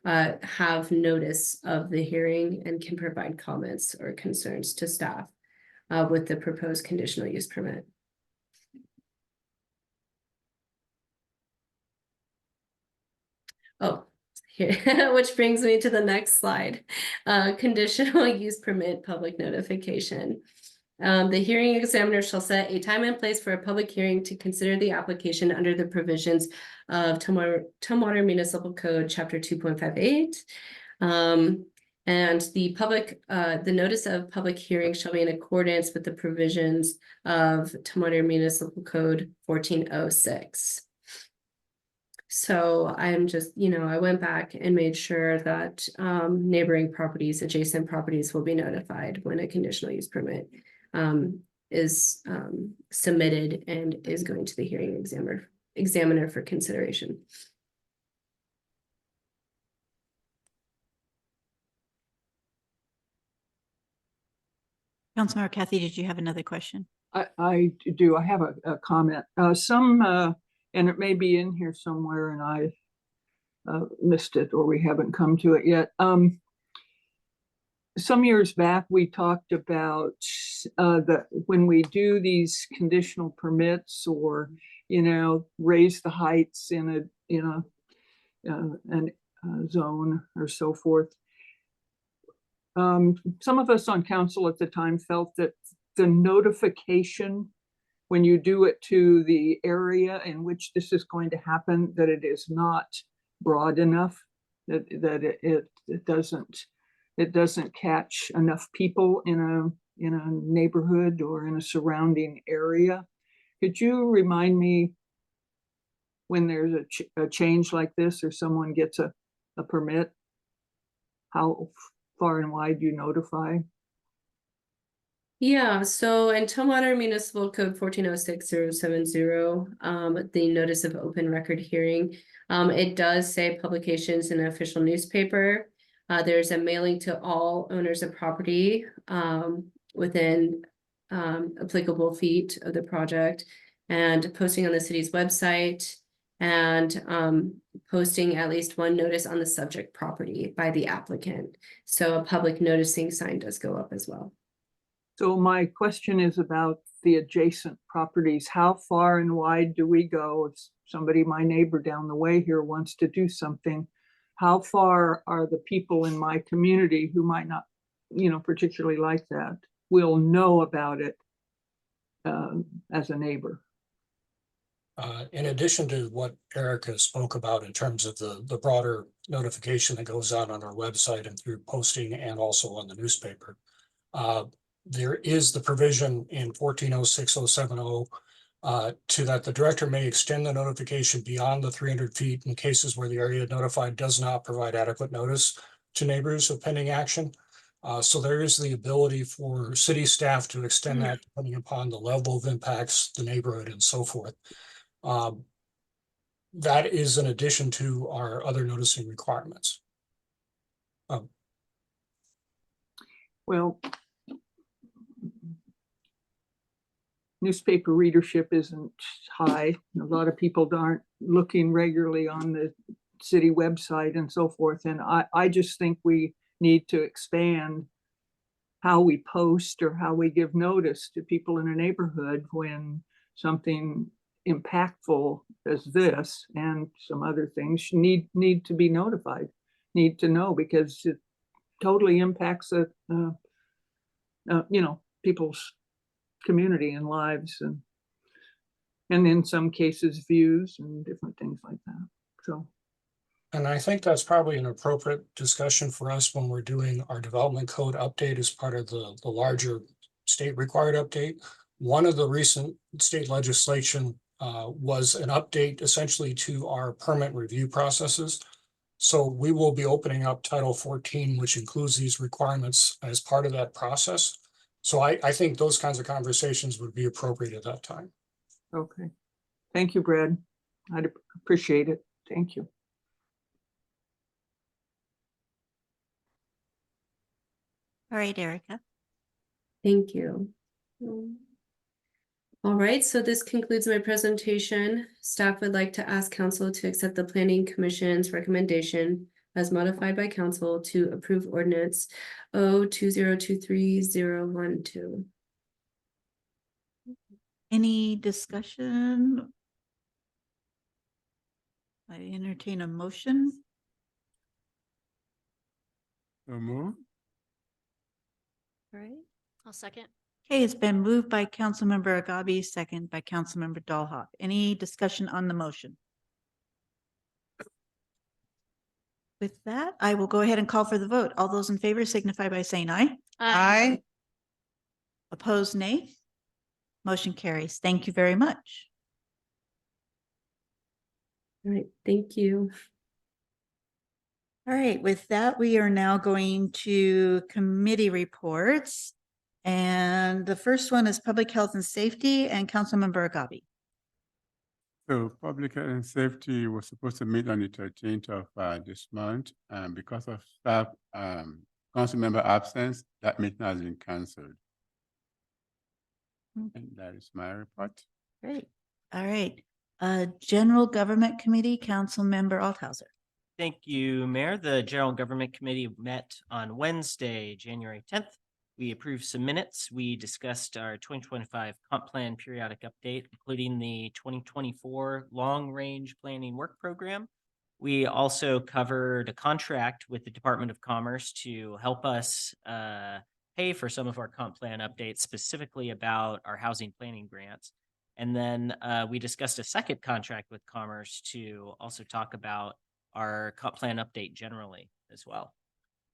have notice of the hearing and can provide comments or concerns to staff with the proposed conditional use permit. Oh. Here, which brings me to the next slide. Conditional use permit public notification. The hearing examiner shall set a time and place for a public hearing to consider the application under the provisions of Tumwater Municipal Code, Chapter 2.58. And the notice of public hearing shall be in accordance with the provisions of Tumwater Municipal Code 1406. So I'm just, I went back and made sure that neighboring properties, adjacent properties will be notified when a conditional use permit is submitted and is going to the hearing examiner for consideration. Councilmember Kathy, did you have another question? I do. I have a comment. And it may be in here somewhere and I missed it or we haven't come to it yet. Some years back, we talked about when we do these conditional permits or, raise the heights in a zone or so forth. Some of us on council at the time felt that the notification when you do it to the area in which this is going to happen, that it is not broad enough, that it doesn't catch enough people in a neighborhood or in a surrounding area. Could you remind me when there's a change like this or someone gets a permit, how far and wide you notify? Yeah, so in Tumwater Municipal Code 1406-070, the notice of open record hearing, it does say publications in an official newspaper. There's a mailing to all owners of property within applicable feet of the project, and posting on the city's website, and posting at least one notice on the subject property by the applicant. So a public noticing sign does go up as well. So my question is about the adjacent properties. How far and wide do we go? If somebody, my neighbor down the way here, wants to do something, how far are the people in my community who might not, particularly like that, will know about it as a neighbor? In addition to what Erica spoke about in terms of the broader notification that goes out on our website and through posting and also on the newspaper, there is the provision in 1406-070 to that the director may extend the notification beyond the 300 feet in cases where the area notified does not provide adequate notice to neighbors of pending action. So there is the ability for city staff to extend that depending upon the level of impacts, the neighborhood, and so forth. that is in addition to our other noticing requirements. Well, newspaper readership isn't high. A lot of people aren't looking regularly on the city website and so forth. And I just think we need to expand how we post or how we give notice to people in a neighborhood when something impactful as this and some other things need to be notified, need to know, because it totally impacts people's community and lives, and in some cases views and different things like that. So, and I think that's probably an appropriate discussion for us when we're doing our development code update as part of the larger state required update. One of the recent state legislation was an update essentially to our permit review processes. So we will be opening up Title 14, which includes these requirements as part of that process. So I think those kinds of conversations would be appropriate at that time. okay. Thank you, Brad. I'd appreciate it. Thank you. All right, Erica. Thank you. All right, so this concludes my presentation. Staff would like to ask council to accept the planning commission's recommendation as modified by council to approve ordinance 2023-012. Any discussion? I entertain a motion. move. All right. I'll second. Okay, it's been moved by Councilmember Agabi, second by Councilmember Dahlhoff. Any discussion on the motion? With that, I will go ahead and call for the vote. All those in favor signify by saying aye. Aye. Opposed, nay. Motion carries. Thank you very much. All right, thank you. All right, with that, we are now going to committee reports. And the first one is Public Health and Safety, and Councilmember Agabi. So public health and safety was supposed to meet on the 13th of this month. Because of staff council member absence, that meeting has been canceled. And that is my report. Great. All right. General Government Committee, Councilmember Althauser. Thank you, Mayor. The General Government Committee met on Wednesday, January 10th. We approved some minutes. We discussed our 2025 comp plan periodic update, including the 2024 long range planning work program. We also covered a contract with the Department of Commerce to help us pay for some of our comp plan updates, specifically about our housing planning grants. And then we discussed a second contract with Commerce to also talk about our comp plan update generally as well.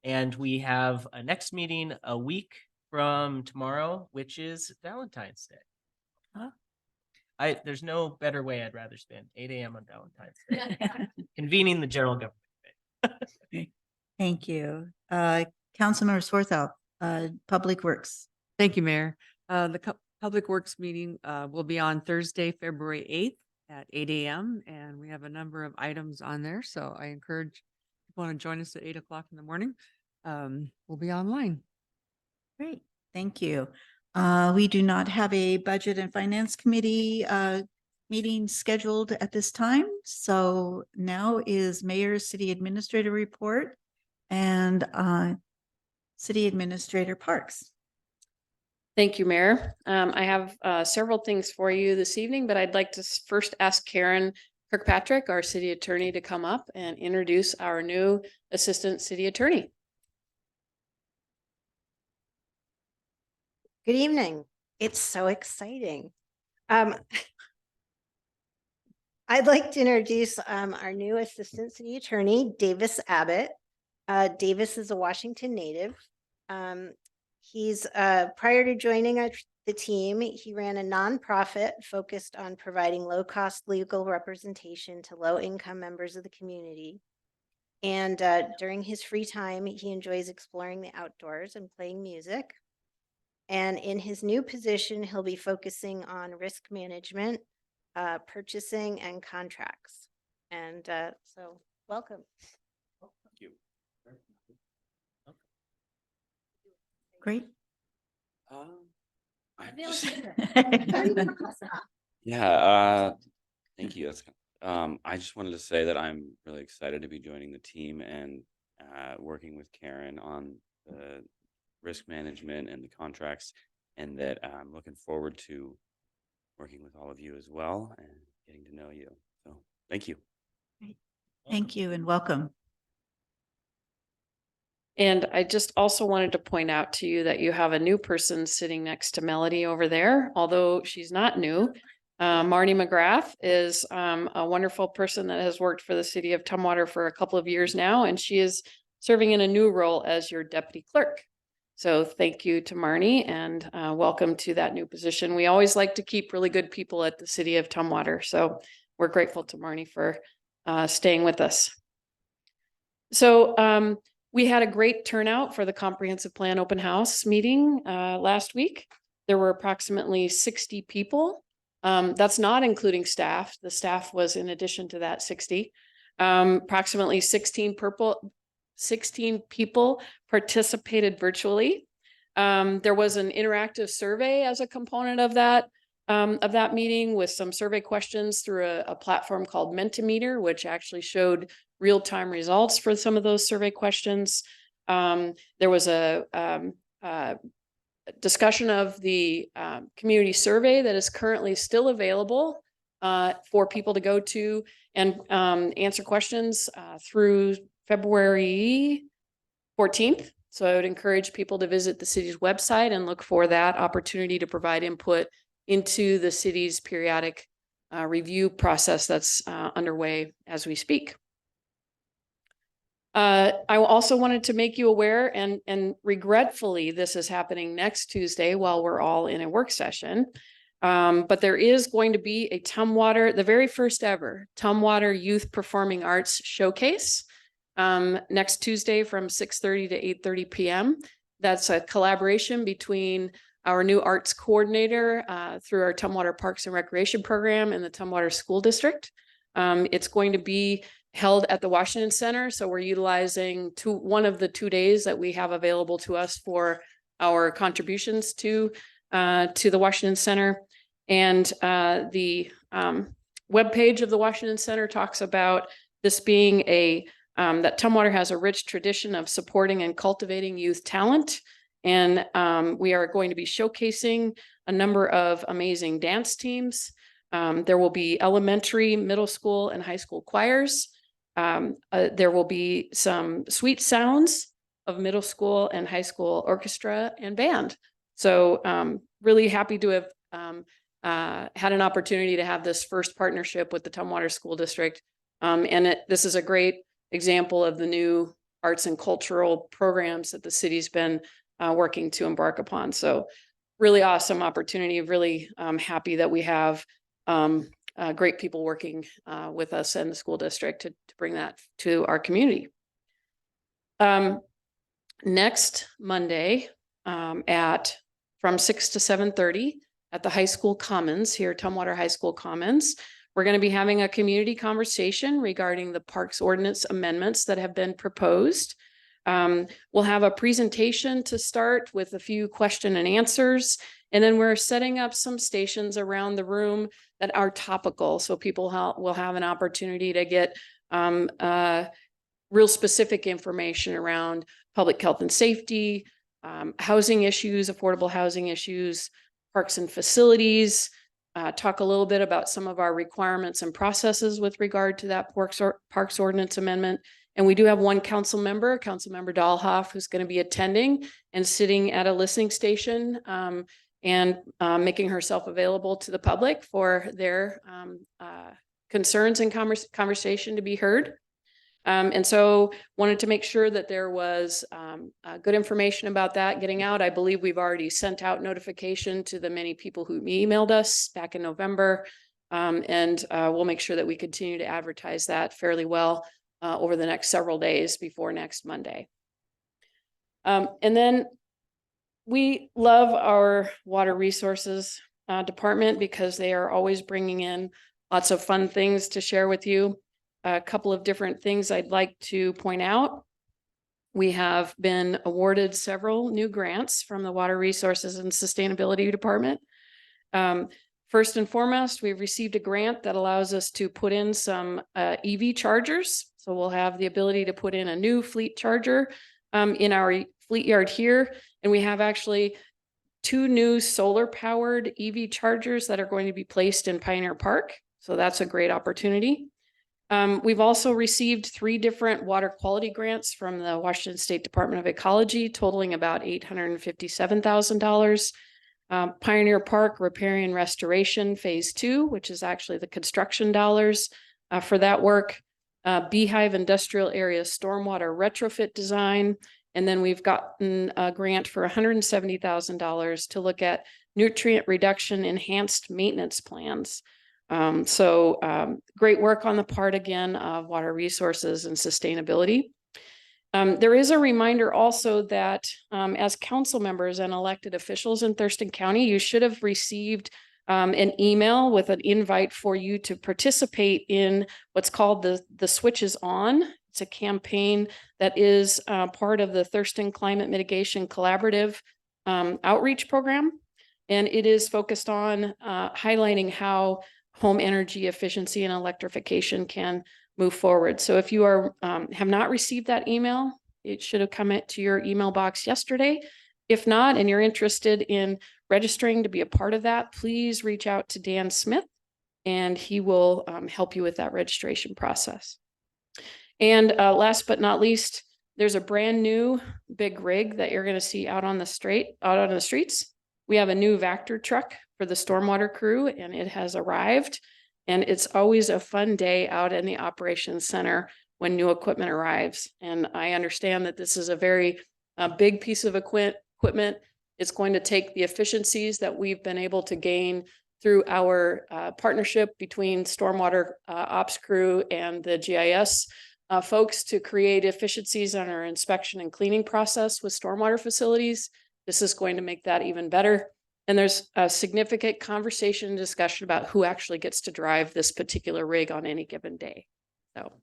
And we have a next meeting a week from tomorrow, which is Valentine's Day. Huh? There's no better way I'd rather spend 8 a.m. on Valentine's Day. Convening the General Government Day. Thank you. Councilmember Swarthout, Public Works. Thank you, Mayor. The Public Works meeting will be on Thursday, February 8th at 8 a.m. And we have a number of items on there. So I encourage people to join us at 8 o'clock in the morning. We'll be online. Great. Thank you. We do not have a Budget and Finance Committee meeting scheduled at this time. So now is Mayor's City Administrator report and City Administrator Parks. Thank you, Mayor. I have several things for you this evening, but I'd like to first ask Karen Kirkpatrick, our city attorney, to come up and introduce our new assistant city attorney. Good evening. It's so exciting. I'd like to introduce our new assistant city attorney, Davis Abbott. Davis is a Washington native. He's prior to joining the team, he ran a nonprofit focused on providing low-cost legal representation to low-income members of the community. And during his free time, he enjoys exploring the outdoors and playing music. And in his new position, he'll be focusing on risk management, purchasing, and contracts. And so welcome. Thank you. Great. Yeah, thank you. I just wanted to say that I'm really excited to be joining the team and working with Karen on the risk management and the contracts, and that I'm looking forward to working with all of you as well and getting to know you. So thank you. Thank you and welcome. And I just also wanted to point out to you that you have a new person sitting next to Melody over there, although she's not new. Marnie McGrath is a wonderful person that has worked for the city of Tumwater for a couple of years now, and she is serving in a new role as your deputy clerk. So thank you to Marnie, and welcome to that new position. We always like to keep really good people at the city of Tumwater, so we're grateful to Marnie for staying with us. So we had a great turnout for the comprehensive plan open house meeting last week. There were approximately 60 people. That's not including staff. The staff was in addition to that 60. Approximately 16 people participated virtually. There was an interactive survey as a component of that meeting, with some survey questions through a platform called Mentimeter, which actually showed real-time results for some of those survey questions. There was a discussion of the community survey that is currently still available for people to go to and answer questions through February 14th. So I would encourage people to visit the city's website and look for that opportunity to provide input into the city's periodic review process that's underway as we speak. I also wanted to make you aware, and regretfully, this is happening next Tuesday while we're all in a work session. But there is going to be a Tumwater, the very first ever Tumwater Youth Performing Arts Showcase next Tuesday from 6:30 to 8:30 p.m. That's a collaboration between our new arts coordinator through our Tumwater Parks and Recreation Program and the Tumwater School District. It's going to be held at the Washington Center. So we're utilizing one of the 2 days that we have available to us for our contributions to the Washington Center. And the webpage of the Washington Center talks about this being that Tumwater has a rich tradition of supporting and cultivating youth talent. And we are going to be showcasing a number of amazing dance teams. There will be elementary, middle school, and high school choirs. There will be some sweet sounds of middle school and high school orchestra and band. So really happy to have had an opportunity to have this first partnership with the Tumwater School District. This is a great example of the new arts and cultural programs that the city's been working to embark upon. So really awesome opportunity. Really happy that we have great people working with us and the school district to bring that to our community. Next Monday from 6 to 7:30 at the high school commons here, Tumwater High School Commons, we're going to be having a community conversation regarding the parks ordinance amendments that have been proposed. We'll have a presentation to start with a few question and answers, and then we're setting up some stations around the room that are topical. So people will have an opportunity to get real specific information around public health and safety, housing issues, affordable housing issues, parks and facilities, talk a little bit about some of our requirements and processes with regard to that parks ordinance amendment. And we do have one council member, Councilmember Dahlhoff, who's going to be attending and sitting at a listening station and making herself available to the public for their concerns and conversation to be heard. And so wanted to make sure that there was good information about that getting out. I believe we've already sent out notification to the many people who emailed us back in November. And we'll make sure that we continue to advertise that fairly well over the next several days before next Monday. And then we love our water resources department because they are always bringing in lots of fun things to share with you. a couple of different things I'd like to point out. We have been awarded several new grants from the Water Resources and Sustainability Department. First and foremost, we've received a grant that allows us to put in some EV chargers. So we'll have the ability to put in a new fleet charger in our fleet yard here. And we have actually 2 new solar powered EV chargers that are going to be placed in Pioneer Park. So that's a great opportunity. We've also received 3 different water quality grants from the Washington State Department of Ecology, totaling about $857,000. Pioneer Park Repair and Restoration Phase 2, which is actually the construction dollars for that work. Beehive Industrial Area Stormwater Retrofit Design. And then we've gotten a grant for $170,000 to look at nutrient reduction enhanced maintenance plans. Great work on the part again of Water Resources and Sustainability. There is a reminder also that as council members and elected officials in Thurston County, you should have received an email with an invite for you to participate in what's called the Switches On. It's a campaign that is part of the Thurston Climate Mitigation Collaborative outreach program. And it is focused on highlighting how home energy efficiency and electrification can move forward. So if you are have not received that email, it should have come to your email box yesterday. If not, and you're interested in registering to be a part of that, please reach out to Dan Smith and he will help you with that registration process. And last but not least, there's a brand new big rig that you're going to see out on the streets. We have a new Vector truck for the stormwater crew and it has arrived. And it's always a fun day out in the operations center when new equipment arrives. And I understand that this is a very big piece of equipment. It's going to take the efficiencies that we've been able to gain through our partnership between stormwater ops crew and the GIS folks to create efficiencies on our inspection and cleaning process with stormwater facilities. This is going to make that even better. And there's a significant conversation and discussion about who actually gets to drive this particular rig on any given day. So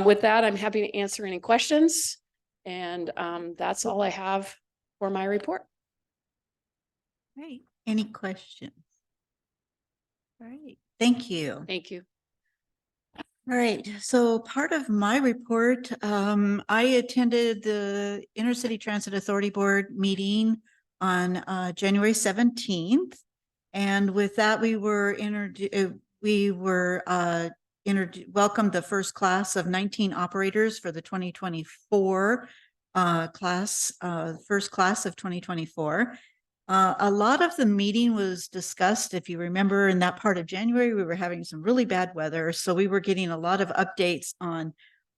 with that, I'm happy to answer any questions. And that's all I have for my report. Great. Any questions? All right. Thank you. Thank you. All right. So part of my report, I attended the Intercity Transit Authority Board meeting on January 17th. And with that, we welcomed the first class of 19 operators for the 2024 first class of 2024. A lot of the meeting was discussed. If you remember, in that part of January, we were having some really bad weather. So we were getting a lot of updates on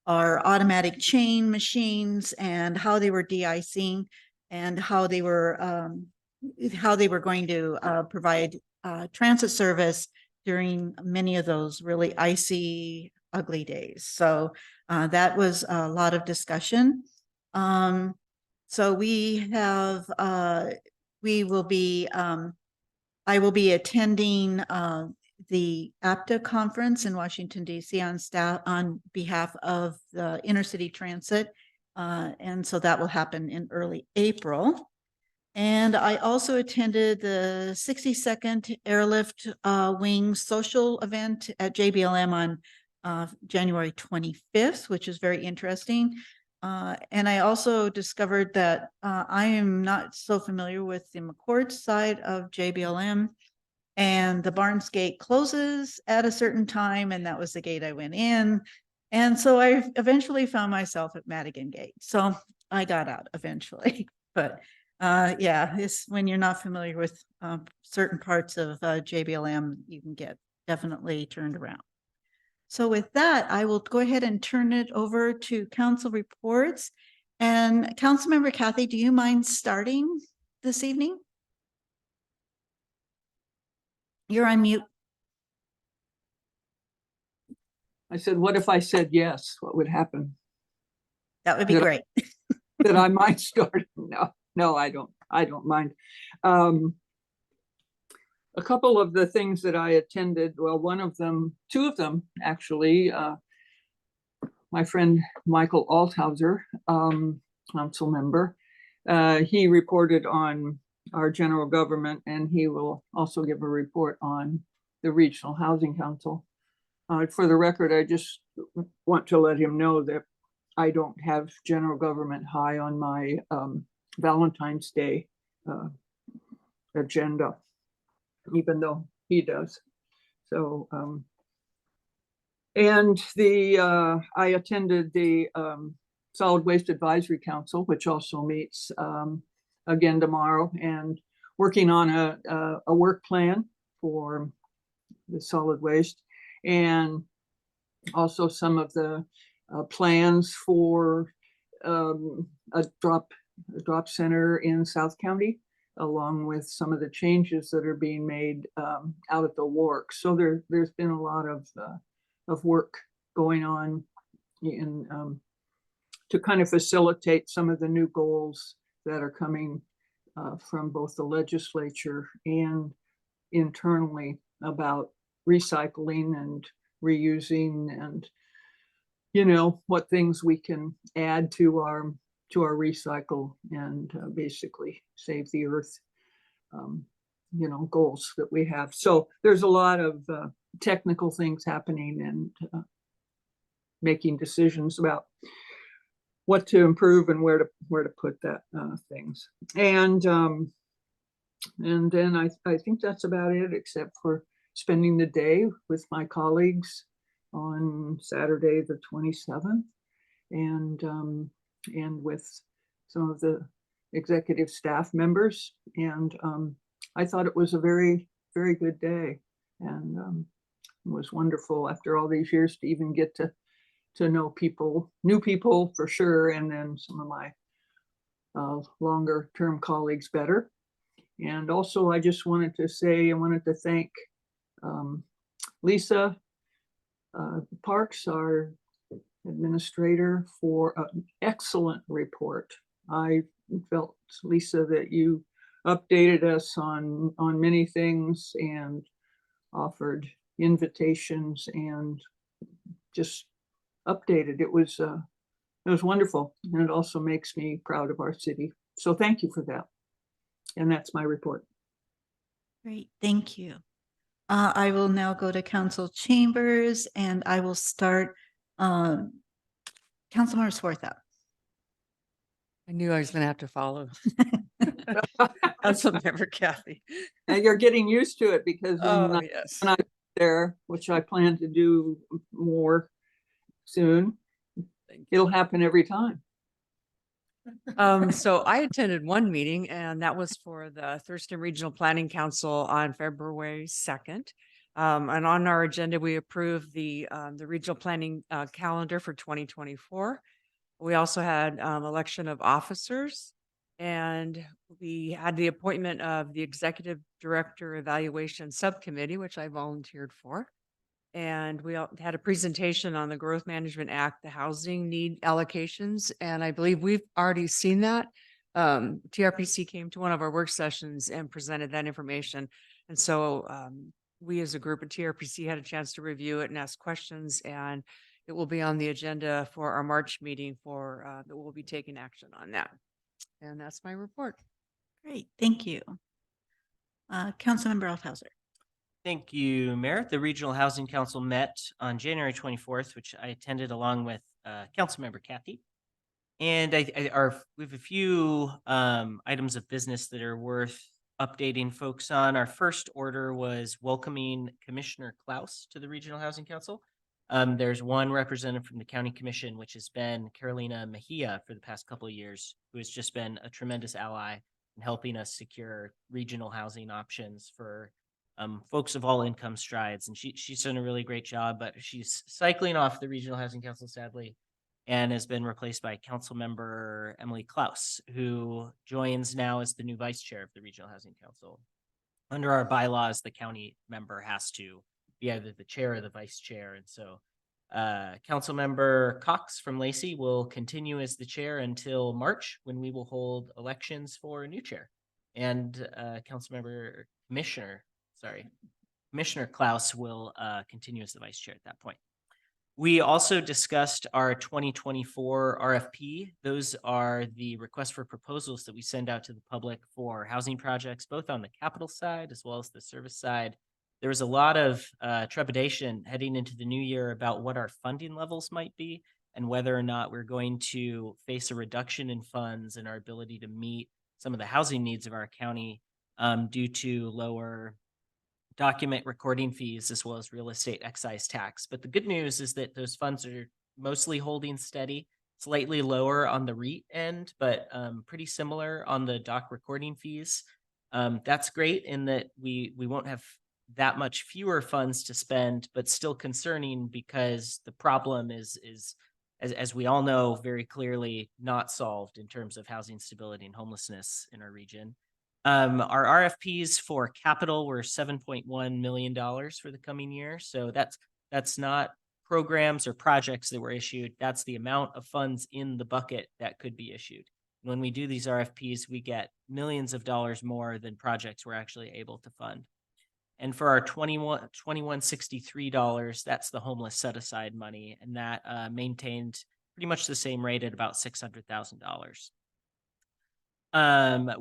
our automatic chain machines and how they were de-icing and how they were going to provide transit service during many of those really icy, ugly days. So that was a lot of discussion. So I will be attending the APTA conference in Washington, D.C. on behalf of the Intercity Transit. And so that will happen in early April. And I also attended the 62nd Airlift Wing social event at JBLM on January 25th, which is very interesting. And I also discovered that I am not so familiar with the McCord side of JBLM, and the Barnes Gate closes at a certain time, and that was the gate I went in. And so I eventually found myself at Madigan Gate. So I got out eventually. But yeah, it's when you're not familiar with certain parts of JBLM, you can get definitely turned around. So with that, I will go ahead and turn it over to council reports. And Councilmember Kathy, do you mind starting this evening? You're on mute. I said, what if I said yes? What would happen? That would be great. That I might start. No, I don't mind. A couple of the things that I attended, well, two of them actually, my friend Michael Althauser, council member. He reported on our general government, and he will also give a report on the Regional Housing Council. For the record, I just want to let him know that I don't have general government high on my Valentine's Day agenda, even though he does. So, and I attended the Solid Waste Advisory Council, which also meets again tomorrow, and working on a work plan for the solid waste, and also some of the plans for a drop center in South County, along with some of the changes that are being made out at the work. So there's been a lot of work going on in to kind of facilitate some of the new goals that are coming from both the legislature and internally about recycling and reusing, and what things we can add to our recycle and basically save the earth goals that we have. So there's a lot of technical things happening, and making decisions about what to improve and where to put that things. And then I think that's about it, except for spending the day with my colleagues on Saturday the 27th, and with some of the executive staff members. And I thought it was a very, very good day, and it was wonderful after all these years to even get to know people, new people for sure, and then some of my longer term colleagues better. And also, I just wanted to say, I wanted to thank Lisa Parks, our administrator, for an excellent report. I felt, Lisa, that you updated us on many things and offered invitations and just updated. It was wonderful, and it also makes me proud of our city. So thank you for that. And that's my report. Great, thank you. I will now go to council chambers, and I will start Councilmember Swarthout. I knew I was going to have to follow. Councilmember Kathy. And you're getting used to it, because when Yes. I'm there, which I plan to do more soon, it'll happen every time. So I attended one meeting, and that was for the Thurston Regional Planning Council on February 2nd. And on our agenda, we approved the regional planning calendar for 2024. We also had election of officers, and we had the appointment of the Executive Director Evaluation Subcommittee, which I volunteered for. And we had a presentation on the Growth Management Act, the housing need allocations. And I believe we've already seen that. TRPC came to one of our work sessions and presented that information. And so we as a group at TRPC had a chance to review it and ask questions, and it will be on the agenda for our March meeting that we'll be taking action on that. And that's my report. Great, thank you. Councilmember Althauser. Thank you, Mayor. The Regional Housing Council met on January 24th, which I attended along with Councilmember Kathy. And we have a few items of business that are worth updating folks on. Our first order was welcoming Commissioner Klaus to the Regional Housing Council. There's one representative from the County Commission, which has been Carolina Mejia for the past couple of years, who has just been a tremendous ally in helping us secure regional housing options for folks of all income strides. And she's done a really great job, but she's cycling off the Regional Housing Council, sadly, and has been replaced by Council Member Emily Klaus, who joins now as the new Vice Chair of the Regional Housing Council. Under our bylaws, the county member has to be either the chair or the vice chair. And so Council Member Cox from Lacey will continue as the chair until March, when we will hold elections for a new chair. And Commissioner Klaus will continue as the vice chair at that point. We also discussed our 2024 RFP. Those are the requests for proposals that we send out to the public for housing projects, both on the capital side as well as the service side. There was a lot of trepidation heading into the new year about what our funding levels might be and whether or not we're going to face a reduction in funds and our ability to meet some of the housing needs of our county due to lower document recording fees as well as real estate excise tax. But the good news is that those funds are mostly holding steady, slightly lower on the REIT end, but pretty similar on the doc recording fees. That's great in that we won't have that much fewer funds to spend, but still concerning because the problem is as we all know very clearly, not solved in terms of housing stability and homelessness in our region. Our RFPs for capital were $7.1 million for the coming year. So that's not programs or projects that were issued. That's the amount of funds in the bucket that could be issued. When we do these RFPs, we get millions of dollars more than projects we're actually able to fund. And for our $2163, that's the homeless set aside money, and that maintained pretty much the same rate at about $600,000.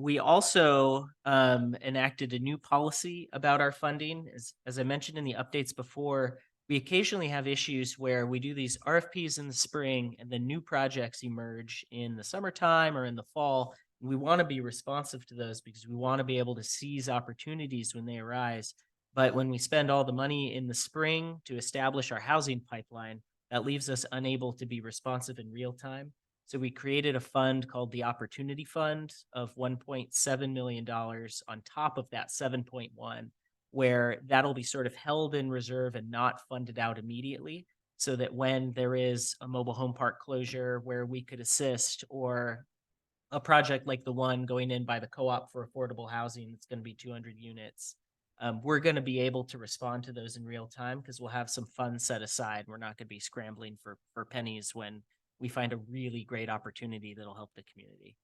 We also enacted a new policy about our funding. As I mentioned in the updates before, we occasionally have issues where we do these RFPs in the spring and then new projects emerge in the summertime or in the fall. We want to be responsive to those because we want to be able to seize opportunities when they arise. But when we spend all the money in the spring to establish our housing pipeline, that leaves us unable to be responsive in real time. So we created a fund called the Opportunity Fund of $1.7 million on top of that 7.1, where that'll be sort of held in reserve and not funded out immediately, so that when there is a mobile home park closure where we could assist, or a project like the one going in by the co-op for affordable housing, it's going to be 200 units. We're going to be able to respond to those in real time because we'll have some funds set aside. We're not going to be scrambling for pennies when we find a really great opportunity that'll help the community.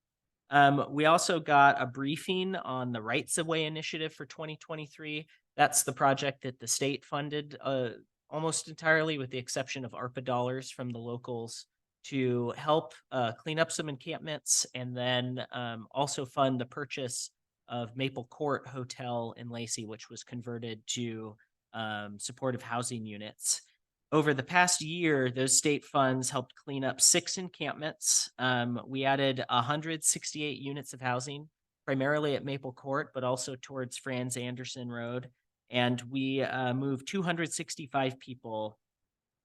We also got a briefing on the Rights of Way initiative for 2023. That's the project that the state funded almost entirely, with the exception of ARPA dollars from the locals, to help clean up some encampments and then also fund the purchase of Maple Court Hotel in Lacey, which was converted to supportive housing units. Over the past year, those state funds helped clean up 6 encampments. We added 168 units of housing, primarily at Maple Court, but also towards Franz Anderson Road. And we moved 265 people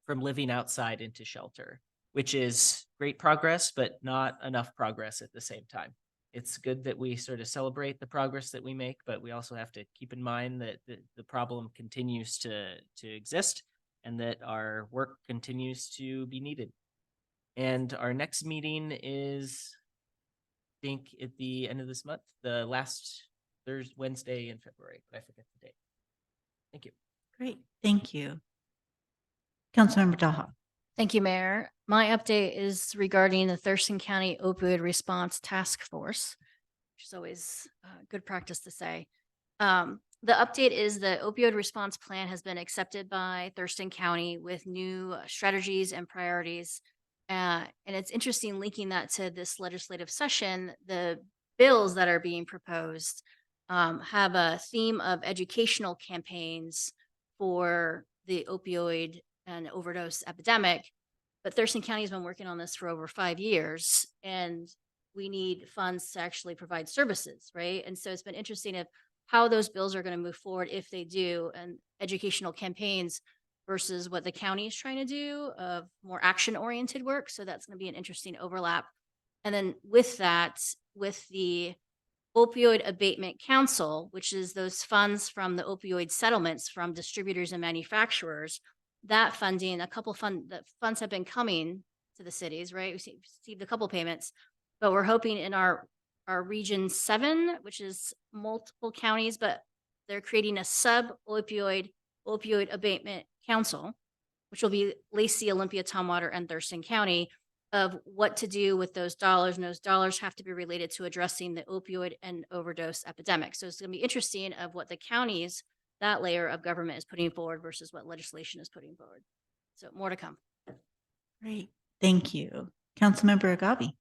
from living outside into shelter, which is great progress, but not enough progress at the same time. It's good that we sort of celebrate the progress that we make, but we also have to keep in mind that the problem continues to exist and that our work continues to be needed. And our next meeting is, I think, at the end of this month, the last Thursday, Wednesday in February, but I forget the date. Thank you. Great, thank you. Councilmember Daha. Thank you, Mayor. My update is regarding the Thurston County Opioid Response Task Force, which is always good practice to say. The update is the opioid response plan has been accepted by Thurston County with new strategies and priorities. And it's interesting linking that to this legislative session. The bills that are being proposed have a theme of educational campaigns for the opioid and overdose epidemic. But Thurston County has been working on this for over 5 years, and we need funds to actually provide services, right? And so it's been interesting of how those bills are going to move forward if they do, and educational campaigns versus what the county is trying to do of more action-oriented work. So that's going to be an interesting overlap. And then with that, with the Opioid Abatement Council, which is those funds from the opioid settlements from distributors and manufacturers, that funding, the funds have been coming to the cities, right? We received a couple payments, but we're hoping in our region 7, which is multiple counties, but they're creating a opioid abatement council, which will be Lacey, Olympia, Tumwater, and Thurston County, of what to do with those dollars. And those dollars have to be related to addressing the opioid and overdose epidemic. So it's going to be interesting of what the counties, that layer of government, is putting forward versus what legislation is putting forward. So more to come. Great, thank you. Councilmember Agabi.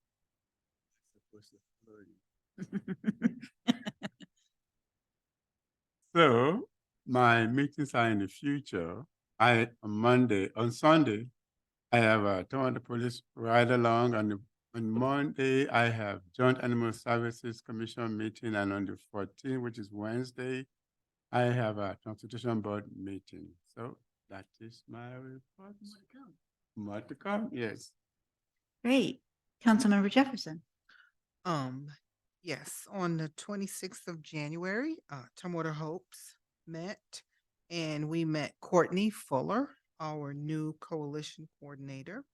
So my meetings are in the future. On Sunday, I have a Toronto Police ride along. On Monday, I have Joint Animal Services Commission meeting, and on the 14th, which is Wednesday, I have a Constitution Board meeting. So that is my report. More to come, yes. Great. Councilmember Jefferson. Yes, on the 26th of January, Tumwater Hopes met, and we met Courtney Fuller, our new coalition coordinator,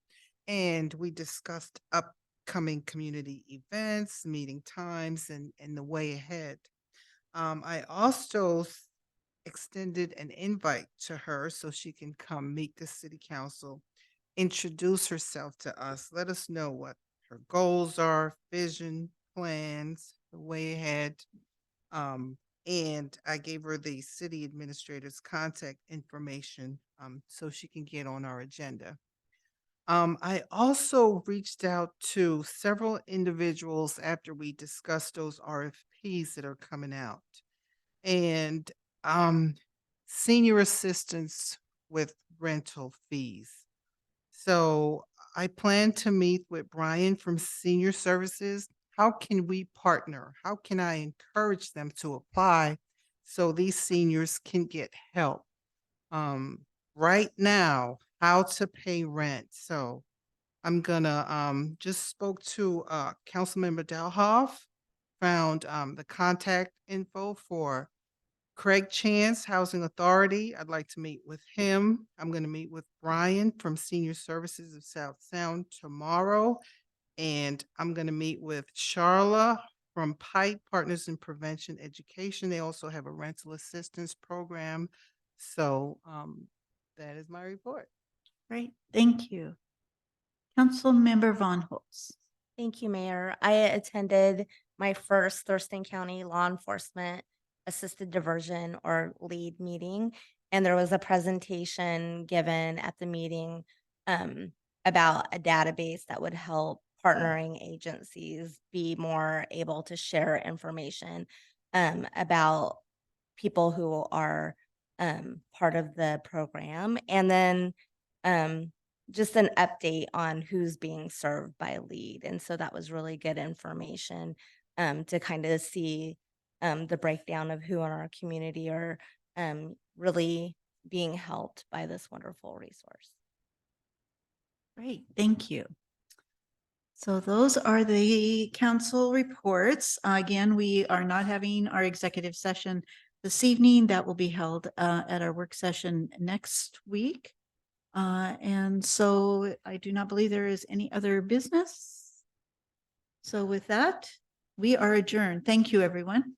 and we discussed upcoming community events, meeting times, and the way ahead. I also extended an invite to her so she can come meet the city council, introduce herself to us, let us know what her goals are, vision, plans, the way ahead. And I gave her the city administrator's contact information so she can get on our agenda. I also reached out to several individuals after we discussed those RFPs that are coming out. And senior assistance with rental fees. So I plan to meet with Brian from Senior Services. How can we partner? How can I encourage them to apply so these seniors can get help? Right now, how to pay rent. So I'm gonna just spoke to Councilmember Dalhoff, found the contact info for Craig Chance, Housing Authority. I'd like to meet with him. I'm going to meet with Brian from Senior Services of South Sound tomorrow. And I'm going to meet with Charla from Pike Partners in Prevention Education. They also have a rental assistance program. So that is my report. Great, thank you. Councilmember Von Holtz. Thank you, Mayor. I attended my first Thurston County Law Enforcement Assisted Diversion or LEAD meeting, and there was a presentation given at the meeting about a database that would help partnering agencies be more able to share information about people who are part of the program, and then just an update on who's being served by LEAD. And so that was really good information to kind of see the breakdown of who in our community are really being helped by this wonderful resource. Great, thank you. So those are the council reports. Again, we are not having our executive session this evening. That will be held at our work session next week. And so I do not believe there is any other business. So with that, we are adjourned. Thank you, everyone.